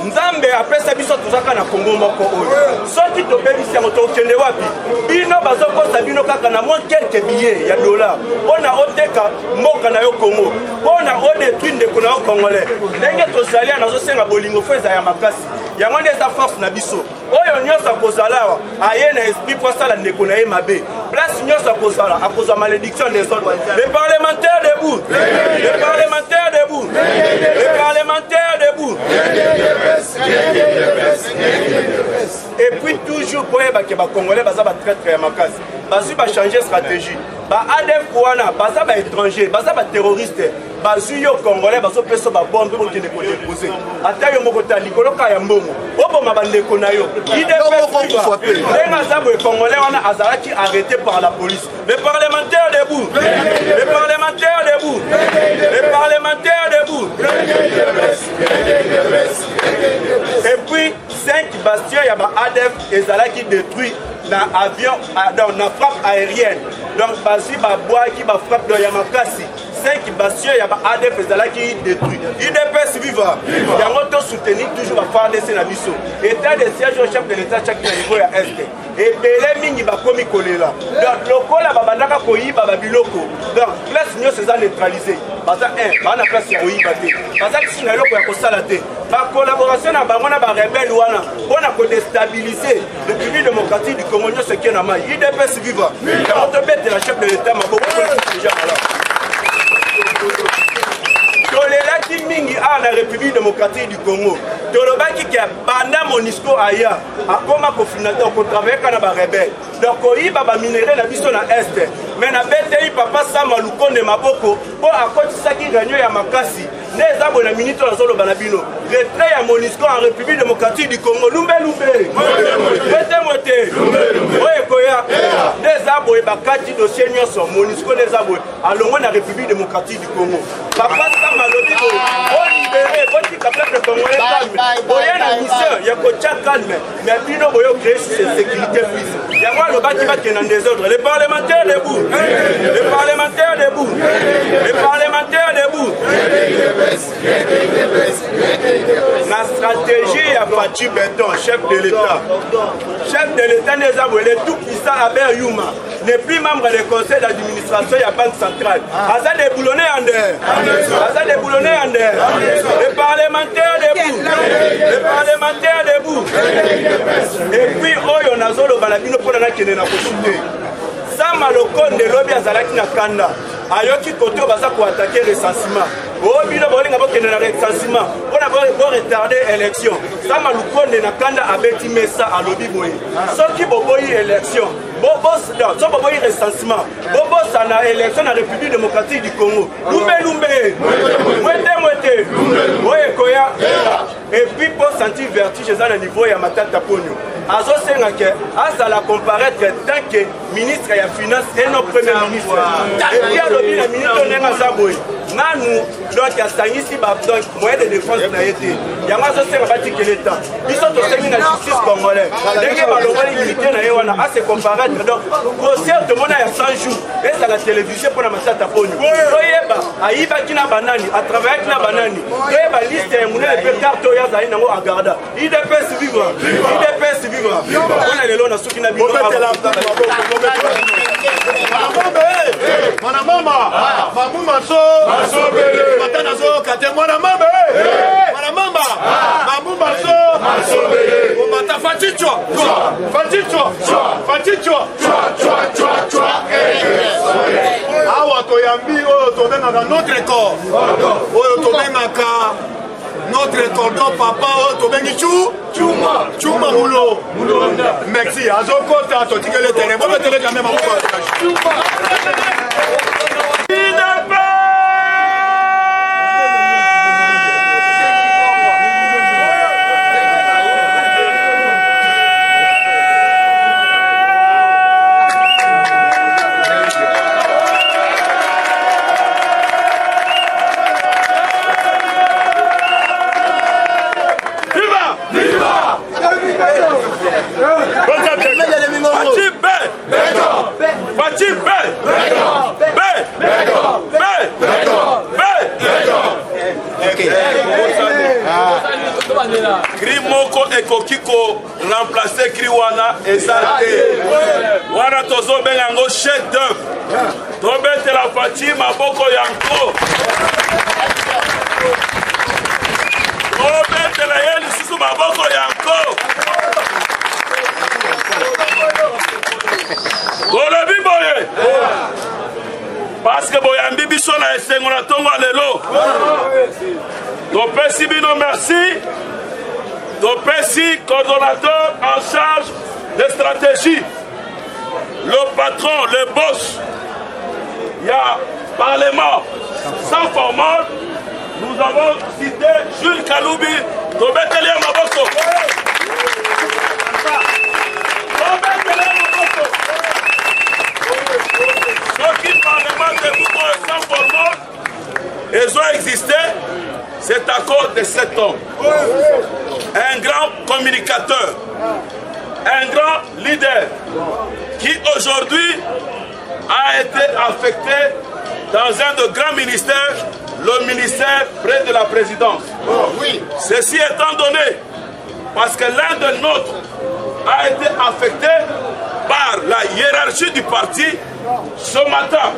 nzambe apesa biso tozaka na kongo moko oyo soki tobebisi yango tokende wapi bino bazokosa bino kaka na moins quelques billets ya dollar mpo na oteka mboka na yo kongo mpo na odétruire ndeko na yo congolais ndenge tozali nazosenga bolingo fo eza ya makasi yango nde eza force na biso oyo nyonso akozala awa aye na esprit mpo asala ndeko na ye mabe place nyonso akozala akozwa malédiction des autres les parlementaires debout les parlementaires debout les parlementaires debout et puis toujours po yebake bacongolais baza batraître ya makasi bazwi bachange stratégie baadef wana baza baétranger baza baterroriste bazwi yo congolais bazopesa babombe bokende kodepose ata yo moko ta likolo ka ya mbongo oboma bandeko na yo ndenge aza boye congolais wana azalaki arrêté par la police les parlementaires debout les parlementaires debout les parlementaires debout et puis 5 bastions ya baadef ezalaki détruit na avion na frappe aérienne donc bazwi babwaki bafrappe ya makasi 5 bastions ya baadef ezalaki détruit IDPS viva yango tosoutenir toujours bafardc na biso état de siège au chef de l'état chaki na niveau ya este ebele mingi bakomi kolela donc lokola babandaka koyiba babiloko donc place nyonso eza neutralisé baza bana place ya koyiba te baza kisi na eloko ya kosala te bacollaboration na bango na barebele wana mpona kodestabiliser le République démocratique du Congo nyonso eke na mai IDPS viva yango tobetela chef de l'état maboko déjà malade tolelaki mingi awa na République démocratique du Congo tolobaki ke banda MONUSCO aya akoma kofinata kotravaillaka na barebele donc koyiba baminere na biso na este mais na betei papa Sama Lukonde maboko mpo akotisaki réunion ya makasi nde eza boye na minute oyo nazoloba na bino retrait ya MONUSCO en République démocratique du Congo lumbelumbe mwete oyo ekoya nde eza boye bakati dossier nyonso MONUSCO nde eza boye alongwe na République démocratique du Congo papa Sama lobi boye olibere botika peuple congolais calme boye na mission ya kotia calme mais bino boye ocréer sécurité plus yango alobaki bakenda désordre les parlementaires debout les parlementaires debout les parlementaires debout la stratégie ya Fatou Beton chef de l'état des Aboué tout puissant Abel Youma n'est plus membre du conseil d'administration ya banque centrale aza déboulonné en der les parlementaires debout les parlementaires debout et puis oyo nazoloba na bino mpona nakende na koshute Sama Lukonde lobi azalaki na kanda ayoki kote baza koatake recensement bino bolinga bokende na recensement mpona boretarde élection Sama Lukonde na kanda abeti mesa alobi boye soki boboyi élection so boboyi recensement bobosa na élection na République démocratique du Congo lumbe mwete oyo ekoya et puis pour sentir vertige eza na niveau ya matata ponyo azosenga ke azala comparaître tant que ministre ya finance et non premier ministre. Et puis alobi na ministre ndenge aza boye nanu donc asangisi donc moyen de défense na ye te yango azosenga batikele ta biso tosengi na justice congolais ndenge balongoli unité na ye wana ase comparaître donc procès tomona ya 100 jours ezala télévision mpona masata poni toyeba ayibaki na banani atravaillaki na banani toyeba liste ya monene mpe carte oyo azali nango agarda idps vivre idps vivre mpona lelo na soki na bino mwana mama mamu maso matana zo kate mwana mama mwana mama mamu maso mata fatichwa awa toyambi oyo tobengaka notre corps oyo tobengaka notre cordon papa oyo tobengi chuma mulo merci azokota totikele tere bobetele jamai maboko Cri moko ekokiko remplacer cri wana ezate wana tozo bengango chef d'œuvre tobetela Fatima maboko yanko tobetela ye lisusu maboko yanko kolobi boye parce que boyambi biso na esengo na ntongo lelo topesi bino merci topesi coordonnateur en charge de stratégie le patron, le boss il y a parlement sans formal nous avons cité Jules Kaloubi tobeteli maboko soki parlement de Bouko sans formal ils ont existé. C'est à cause de cet homme, un grand communicateur, un grand leader qui aujourd'hui a été affecté dans un de grands ministères, le ministère près de la présidence. Ceci étant donné, parce que l'un de nôtres a été affecté par la hiérarchie du parti, ce matin,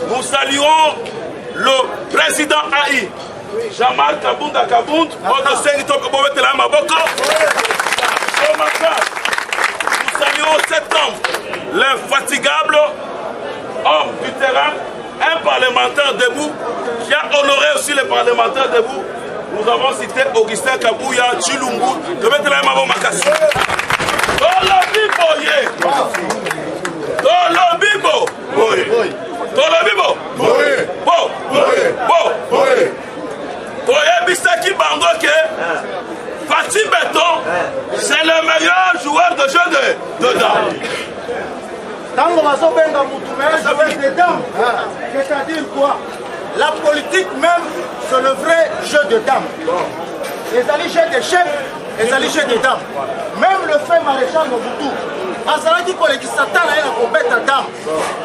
nous saluons le président AI. Jean-Marc Kabunda Kabound, notre sénateur Kobowetela Maboko. Ce matin, nous saluons cet homme, l'infatigable homme du terrain, un parlementaire debout, qui a honoré aussi les parlementaires debout. Nous avons cité Augustin Kabouya, Chilungu, Kobowetela Maboko Makassi. Toyebisaki bango ke Fati Beton, c'est le meilleur joueur de jeu de dames. Tango Mazobenga Moutou, meilleur joueur de dames. C'est-à-dire quoi? La politique même, c'est le vrai jeu de dames. Les alliés jeu des chefs, les alliés jeu des dames. Même le fait maréchal Mobutu, Azalaki Koleki Satan a une compète à dames.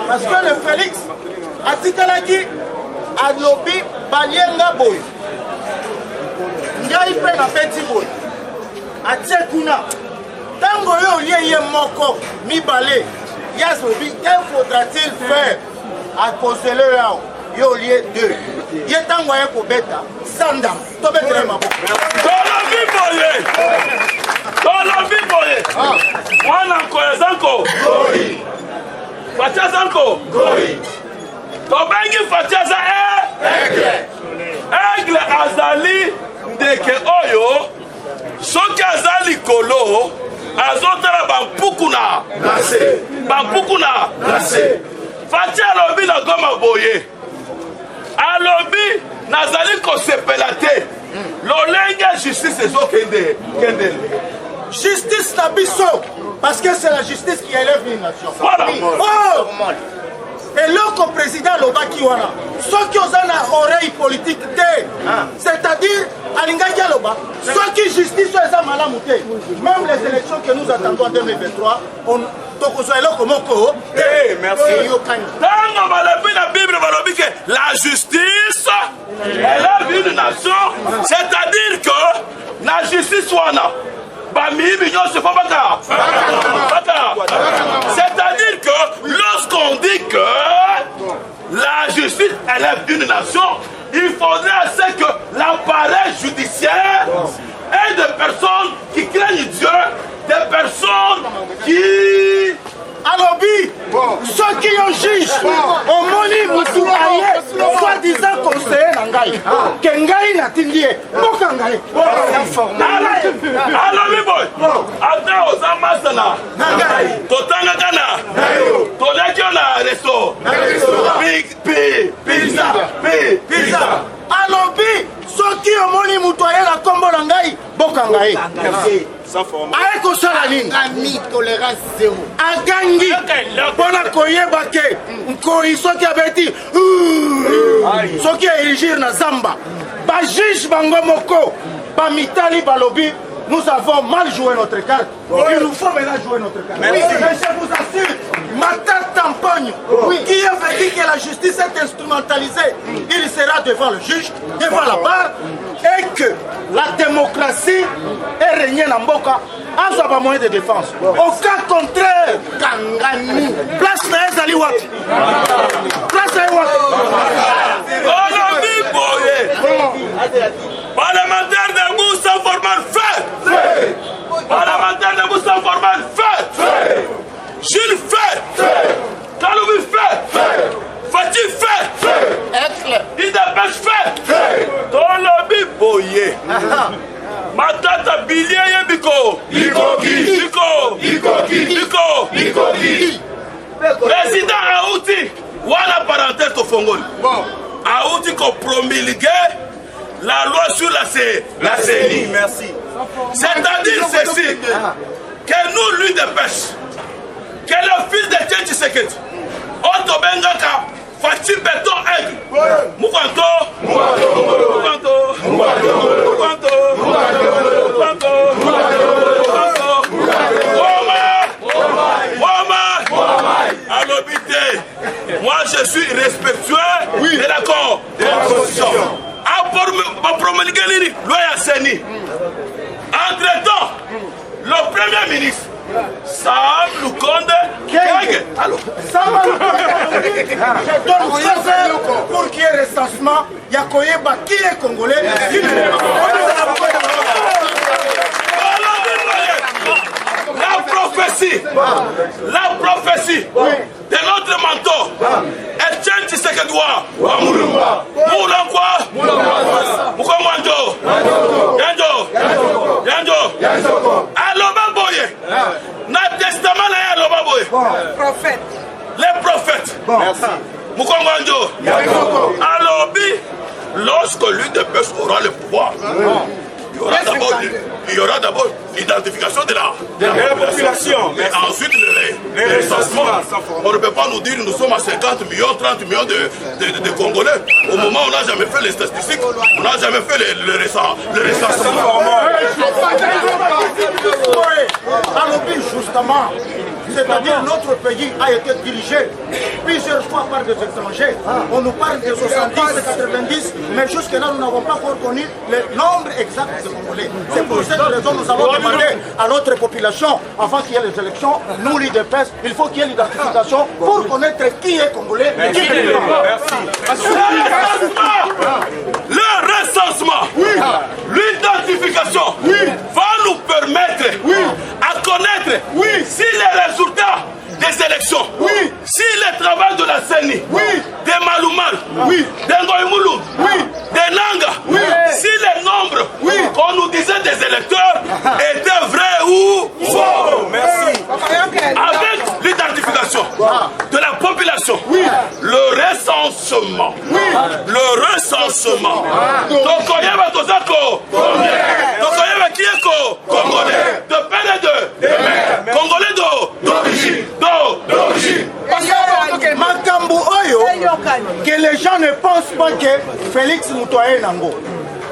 Parce que le Félix a dit qu'il a lobby Balienga Boy. Ngai pe na petit boy atie kuna tango yo lié moko mi balé yazobi que faudra-t-il faire à conseiller yo lié deux ye tango ya ko beta sanda to betre mabo tolo biboye wana ko ezanko Fatia zanko to bengi Fatia za aigle azali ndeke oyo soki aza likolo azotala bampukuna Fatia alobi na goma boye alobi nazali kosepela te lolenge justice ezokende justice na biso parce que c'est la justice qui élève une nation. Voilà. Oh, eloko président alobaki wana soki oza na oreille politique te, c'est-à-dire alingaki aloba soki justice oyo eza malamu te, même les élections que nous attendons en 2023 tokozwa eloko moko yokani. Ntango balobi na Bible balobi ke la justice élève une nation, c'est-à-dire que la justice wana c'est-à-dire que lorsqu'on dit que la justice élève une nation, il faudrait que l'appareil judiciaire ait des personnes qui craignent Dieu, des personnes qui... alobi soki yo juge omoni mutu aye soi-disant conseiller na ngai ke ngai natindi ye mboka ngai alobi boy ata oza masana totangaka na toleki yo na resto pizza alobi soki omoni mutu aye na kombo na ngai mboka ngai aye kosala nini agangi mpona koyeba ke nkoi soki abeti soki aérigir na zamba bajuge bango moko bamitali balobi nous avons mal joué notre carte. Il nous faut maintenant jouer notre carte. Mais je vous assure, Martin Tampogne, qui avait dit que la justice est instrumentalisée, il sera devant le juge, devant la barre, et que la démocratie est régnée dans Mboka, en soit pas moyen de défense. Au cas contraire, Kangani, place na Ezali Wati. Place na Wati. Parlementaire de Moussa Forman fait. Parlementaire de Moussa Forman fait. Jules fait. Kaloumi fait. Fatih fait. Idapes fait. Tolobi Boye. Matata Bilier Biko. Biko. Président Aouti. Voilà parenthèse au Fongol. Aouti qu'on promulgué la loi sur la CENI. Merci. C'est-à-dire ceci, que nous, lui de pêche, que le fils de Tchétchi Seketi, Otto Bengaka, Fatih Beton Aigle, Moukanto, Alobité, moi je suis respectueux de l'accord de la Constitution. Pour promulguer l'INI, loi CENI. Entre-temps, le Premier ministre, Sam Lukonde Kenge. Alors, je donne 16 heures pour qu'il y ait recensement. Yakoyeba qui est congolais. La prophétie de notre mentor, Etienne Tshisekedi Moulangwa, Moukamwanjo, Yanjo, Aloba Boye, na testament na Aloba Boye, Prophète. les prophètes, Moukamwanjo, Alobi, lorsque l'une des personnes aura le pouvoir, il y aura d'abord l'identification de la population, mais ensuite les recensements. On ne peut pas nous dire nous sommes à 50 millions, 30 millions de Congolais. Au moment où on n'a jamais fait les statistiques, on n'a jamais fait le recensement. Justement, c'est-à-dire notre pays a été dirigé plusieurs fois par des étrangers. On nous parle de 70, 90, mais jusque-là nous n'avons pas encore connu le nombre exact de Congolais. C'est pour cette raison que nous avons demandé à notre population, avant qu'il y ait les élections, nous l'IDPS, il faut qu'il y ait l'identification pour connaître qui est Congolais et qui est Le recensement, l'identification va nous permettre à connaître si les résultats des élections, si le travail de la CENI, des Maloumal, des Ngoïmoulou, des Nanga, si les nombres qu'on nous disait des électeurs étaient vrais ou faux. Merci. Avec l'identification de la population, le recensement, Tokoyeba Tozako, Tokoyeba Kieko, Congolais, de père que les gens ne pensent pas que Félix Moutoye Nango.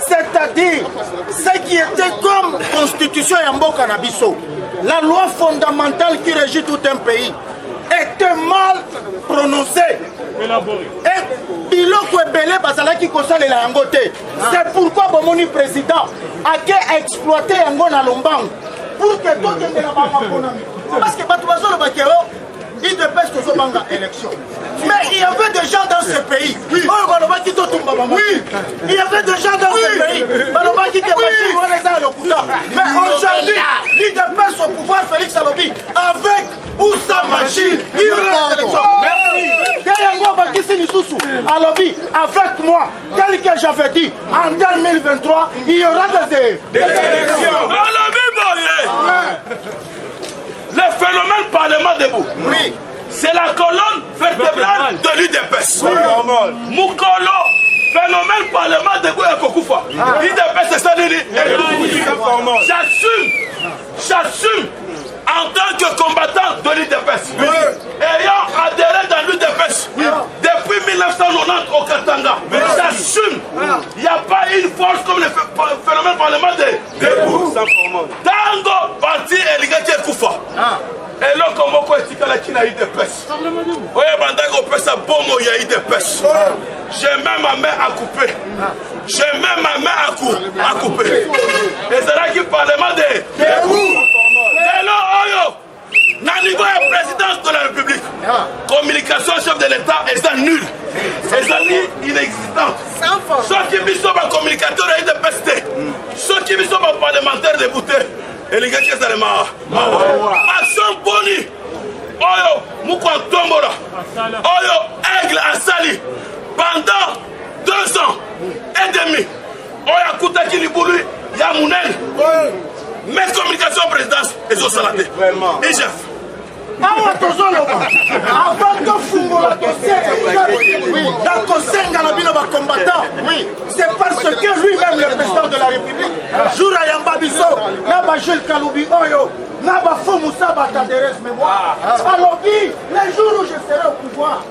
C'est-à-dire, ce qui était comme constitution Yamboka Nabiso, la loi fondamentale qui régit tout un pays, était mal prononcée. Et biloko ebele bazalaki kosalela yango te. C'est pourquoi bomoni président a exploité yango na lombango pour que tout le monde parce que bato bazolo bakero il dépêche que ce banga élection. Mais il y avait des gens dans ce pays. Oui. Il y avait des gens dans ce pays. Mais aujourd'hui, il dépêche au pouvoir Félix Alobi avec ou sans machine. Il reste l'élection. Merci. Alobi, avec moi, tel que j'avais dit, en 2023, il y aura des élections. Le phénomène Parlement debout. Oui. C'est la colonne vertébrale de l'UDPS. Oui. Mukolo, phénomène Parlement debout et Kokufa. L'UDPS, c'est ça, j'assume en tant que combattant de l'UDPS, ayant adhéré dans l'UDPS depuis 1990 au Katanga, j'assume, il n'y a pas une force comme le phénomène parlementaire. Tango, parti Eligati Koufa. Et là, comme on dit que la Chine a eu des pêches. Oui, pendant qu'on pêche à Bomo, il y a eu des pêches. J'ai même ma main à couper. J'ai même ma main à couper. Et c'est là qu'il parle de debout. Et là, Oyo, au niveau de la présidence de la République, communication chef de l'État est nul. C'est inexistant. Ceux qui sont en communicateur et de pester. Ceux qui sont en parlementaire de bouter. Et les gars qui sont Action Boni, Oyo, Moukwa Tombola, Oyo, Aigle Assali, pendant 2 ans et demi, Oyo Koutaki Libouli, Yamounen, mes communications présidence et au Saladé. Et chef. Avant combattant, c'est parce que lui-même, le président de la République, Joura Yamba Bisso, Naba Jules Kaloubi Oyo, Naba Foumoussa Bataderes Mémoire. Alors, les jours où je serai au pouvoir,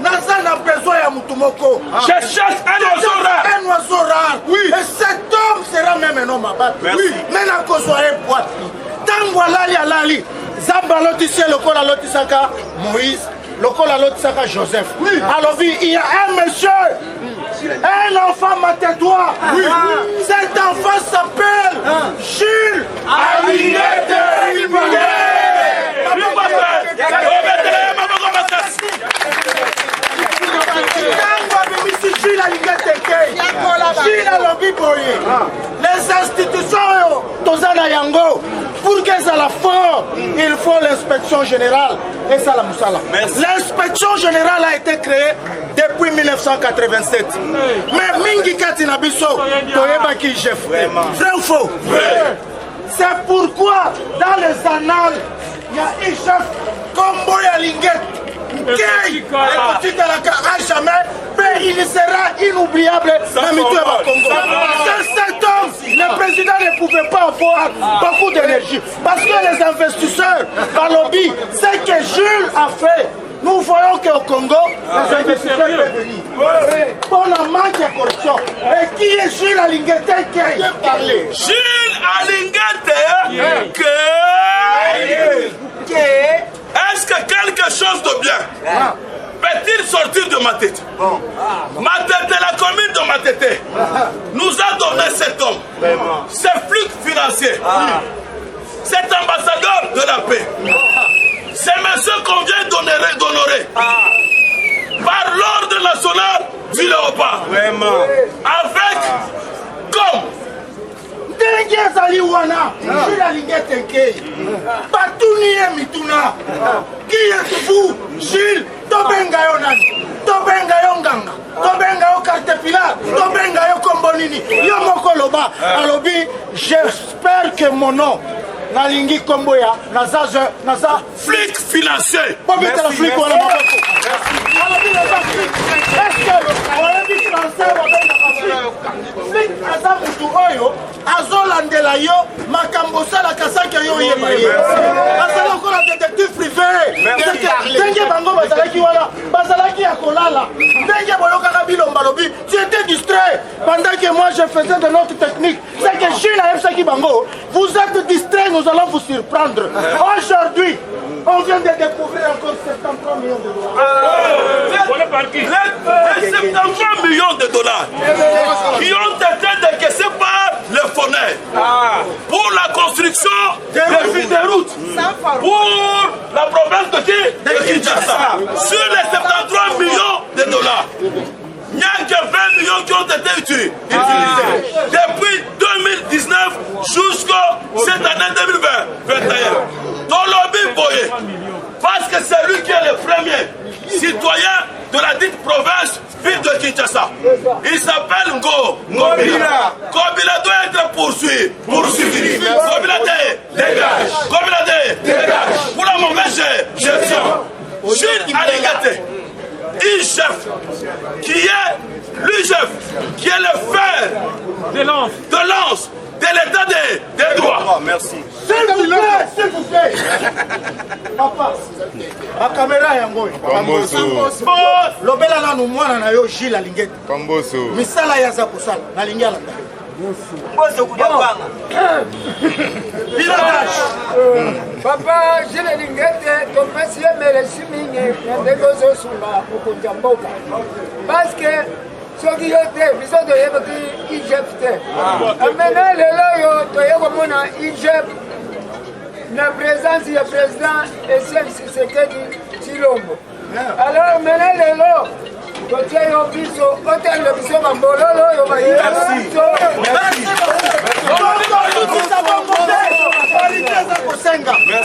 Naza n'a besoin à Moutoumoko. Je cherche un oiseau rare. Un oiseau rare. Et cet homme sera même un homme à battre. Mais n'a qu'au soirée boîte. Tango Lali. Zamba Lotissé, Lokola Lotisaka, Moïse, Lokola Lotisaka, Joseph. Alors, il y a un monsieur, un enfant matétois. Cet enfant s'appelle Jules Alinette. Les institutions Tozana Yango, pour qu'elles soient fort, il faut l'inspection générale et ça la Moussala. L'inspection générale a été créée depuis 1987. Mais Mingi Katina Bisso, Toyeba qui chef. Vrai ou faux? C'est pourquoi dans les annales, il y a un chef comme Boya Linguette. Mais il sera inoubliable dans le Congo. Cet homme, le président ne pouvait pas avoir beaucoup d'énergie parce que les investisseurs, par lobby, ce que Jules a fait, nous voyons qu'au Congo, les investisseurs peuvent venir. Pour la manque de corruption. Et qui est Jules Alinguette qui a parlé? Jules Alinguette est-ce que quelque chose de bien peut-il sortir de ma tête? Ma tête, la commune de ma tête nous a donné cet homme, ce flux financier, cet ambassadeur de la paix, c'est monsieur qu'on vient d'honorer par l'ordre national du Léopard, avec comme Tengi azali wana, Jules Alinguette Nkei. Batuni e mituna. Qui êtes-vous, Jules? Tobenga yo nani? Tobenga yo nganga. Tobenga yo Caterpillar. Tobenga yo Kombonini. Yo moko loba. Alobi, j'espère que mon nom nalingi komboya naza flic financier. Merci, la flic wana maboko. Alobi naza flic. Est-ce que olobi français flic aza mutu oyo azolandela yo makambo sala kasaka yo yeba ye. Azala kola détective privé. Ndenge bango bazalaki wana bazalaki ya kolala. distrait pendant que moi je faisais de notre technique. C'est que Gilles Aïe Bango, vous êtes distrait, nous allons vous surprendre. Aujourd'hui, on vient de découvrir encore 73 millions de dollars. Les 73 millions de dollars qui ont été décaissés par le FONER pour la construction des fils de route pour la province de Kinshasa. Sur les 73 millions de dollars, il n'y a que 20 millions qui ont été utilisés depuis 2019 jusqu'à cette année 2021. Tolobi Boye, parce que c'est lui qui est le premier citoyen de la dite province ville de Kinshasa. Il s'appelle Ngobila. Ngobila doit être poursuivi. Ngobila dégage. Ngobila dégage. Pour la mauvaise gestion. Gilles Aligate, chef qui est l'UGF, qui est le fer de lance de l'état des droits. Merci. S'il vous plaît. Papa, la caméra est en goy. Lobela na no mwana na yo Gilles Alingete. Kamboso. Misala ya za kusala na lingala. Boso kuja kwanga. Papa Gilles Alingete to monsieur merci mingi na ndegozo sula kukunja mboka. Parce que soki yo te biso toyebaki IGF te. Amena lelo yo toyekomona IGF na présence ya président Etienne Tshisekedi Tshilombo. Alors mena lelo totie yo biso otele biso bambololo oyo bayina biso.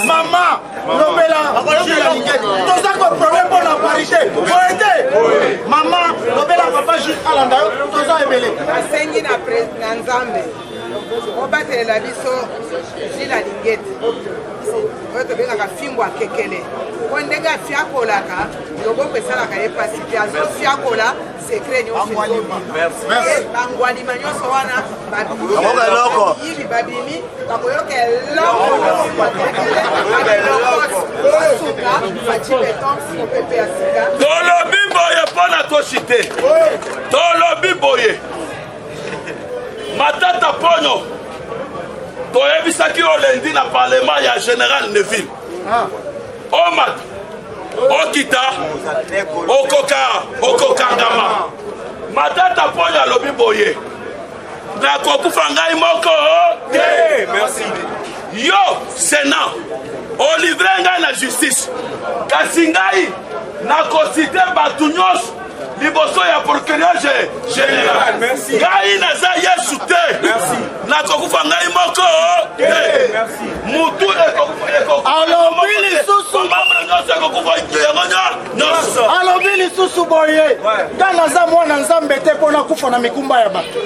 Maman, Lobela, Gilles Alingete. Tout ça comme problème pour la parité. Maman, Lobela, papa Gilles Alanda, tout ça est belé. Asengi na Nzambe. Obatelela biso Gilles Alingete. Oyo tobengaka fimbo akekele. Po ndenge afiakolaka loboko esalaka ye pasi te azofiakola sekre nyonso bangwalima nyonso wana babiyibi babimi bakoyoka eloko suka baci beton mopepe ya sika tolobi boye mpona toshite tolobi boye matata ponyo toyebisaki olendi na parlement ya général Neville omata okita okokangama matata ponyo alobi boye nakokufa ngai moko te yo sénat olivre ngai na justice kasi ngai nakosite bato nyonso liboso ya procureur général ngai naza yesu te nakokufa ngai moko te mutu alobi lisusu boye nga naza mwana nzambe te mpona kufa na mikumba ya bato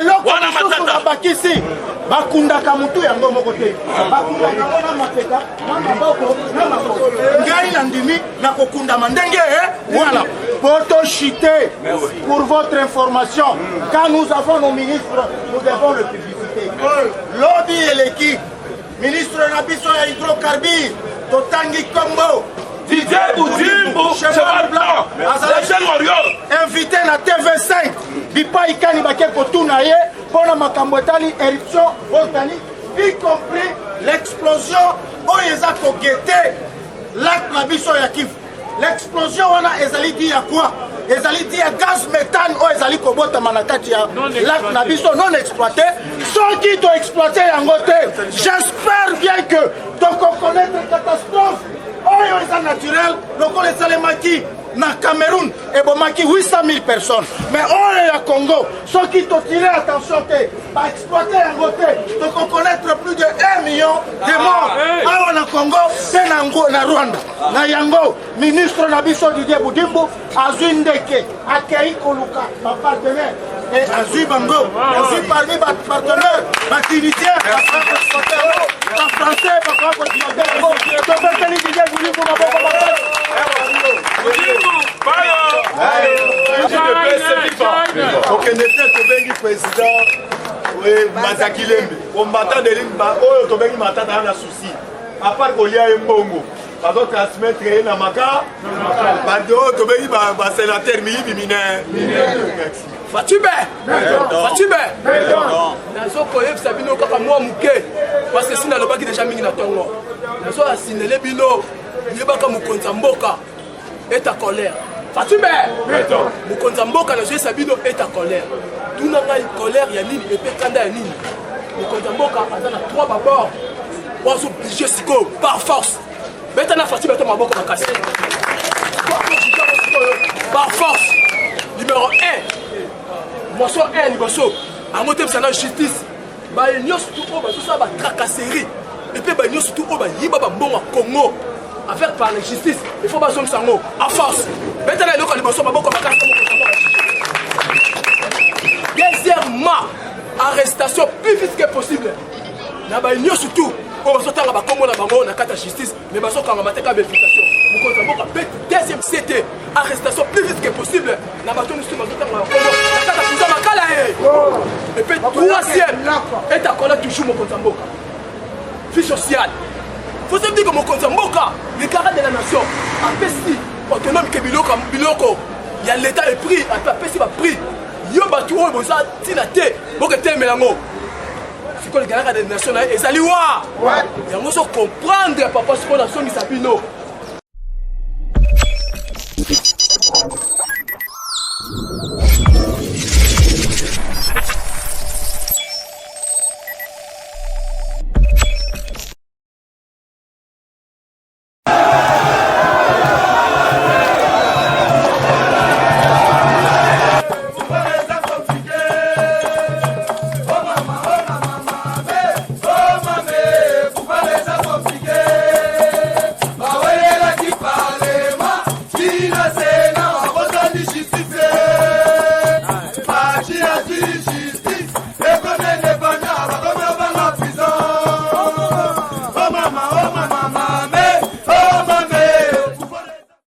eloko lisusu babakisi bakundaka mutu yango moko te bakundaka yango na mapeka na maboko na makoko ngai na ndimi nakokundama ndenge voilà poto chité pour votre information quand nous avons nos ministres nous devons le publiciter lobby eleki ministre na biso ya hydrocarbure totangi Kombo Didier Boudimbo cheval blanc invité na TV5 bipa ikani bake kotuna ye mpona makambo etali éruption volcanique y compris l'explosion oyo eza kogete lac na biso ya Kivu. L'explosion wana ezali di ya quoi? Ezali di ya gaz méthane oyo ezali kobotama na kati ya lac na biso non exploité soki to exploité yango te. J'espère bien que tokokonaître catastrophe oyo eza naturel lokola esalemaki na Cameroun ebomaki 800 000 personnes mais oyo ya Congo soki totire attention te baexploite yango te tokokonaître plus de 1 million de morts awa na Congo te na Rwanda na yango ministre na biso Didier Boudimbo azwi ndeke akei koluka bapartenaire et azwi bango azwi parmi bapartenaire batunisiens bafrançais bakoakotimadeyango topeseli Didier Boudimbo maboko makasi okende te tobengi président Mazakilembe combattant de limba oyo tobengi matata na souci à part kolia ye mbongo bazotransmettre ye na maka bande oyo tobengi basénateur miyibi mine. Fatube nazokoyebisa bino kaka mwa moke parce que si nalobaki deja mingi na ntongo nazoasinele bino yebaka mokonzi ya mboka eta colère Fatube mokonzi ya mboka nazoyesa bino eta colère tuna ngai colère ya nini epe kanda ya nini mokonzi ya mboka aza na 3 babord wazoblige sikoyo par force beta na Fatube ata maboko makasi par force numéro 1 moso 1 liboso ango tebisa na justice baye nyonso tu oyo bazosala batracasserie epe baye nyonso tu oyo bayiba bambongo ya Congo avec par la justice il faut bazongisa yango en force beta na eloko ya liboso maboko makasi. Deuxièmement, arrestation plus vite que possible na baye nyonso tu oyo bazotanga bakombo na bango na kati ya justice mais bazokanga mateka béfication mokonzi ya mboka beti. Deuxième c'était arrestation plus vite que possible na bato mosusu bazotanga bakombo na kati ya kuza makala et puis troisième et akola toujours mokonzi ya mboka vie sociale. Faut se dire que mokonzi ya mboka le garant de la nation apesi autonome ke biloko ya l'état est pris apesi ba prix yo bato oyo boza tina te boke telemela yango sikoyo le garant de la nation ezali wa yango so comprendre papa sikoyo nasongisa bino.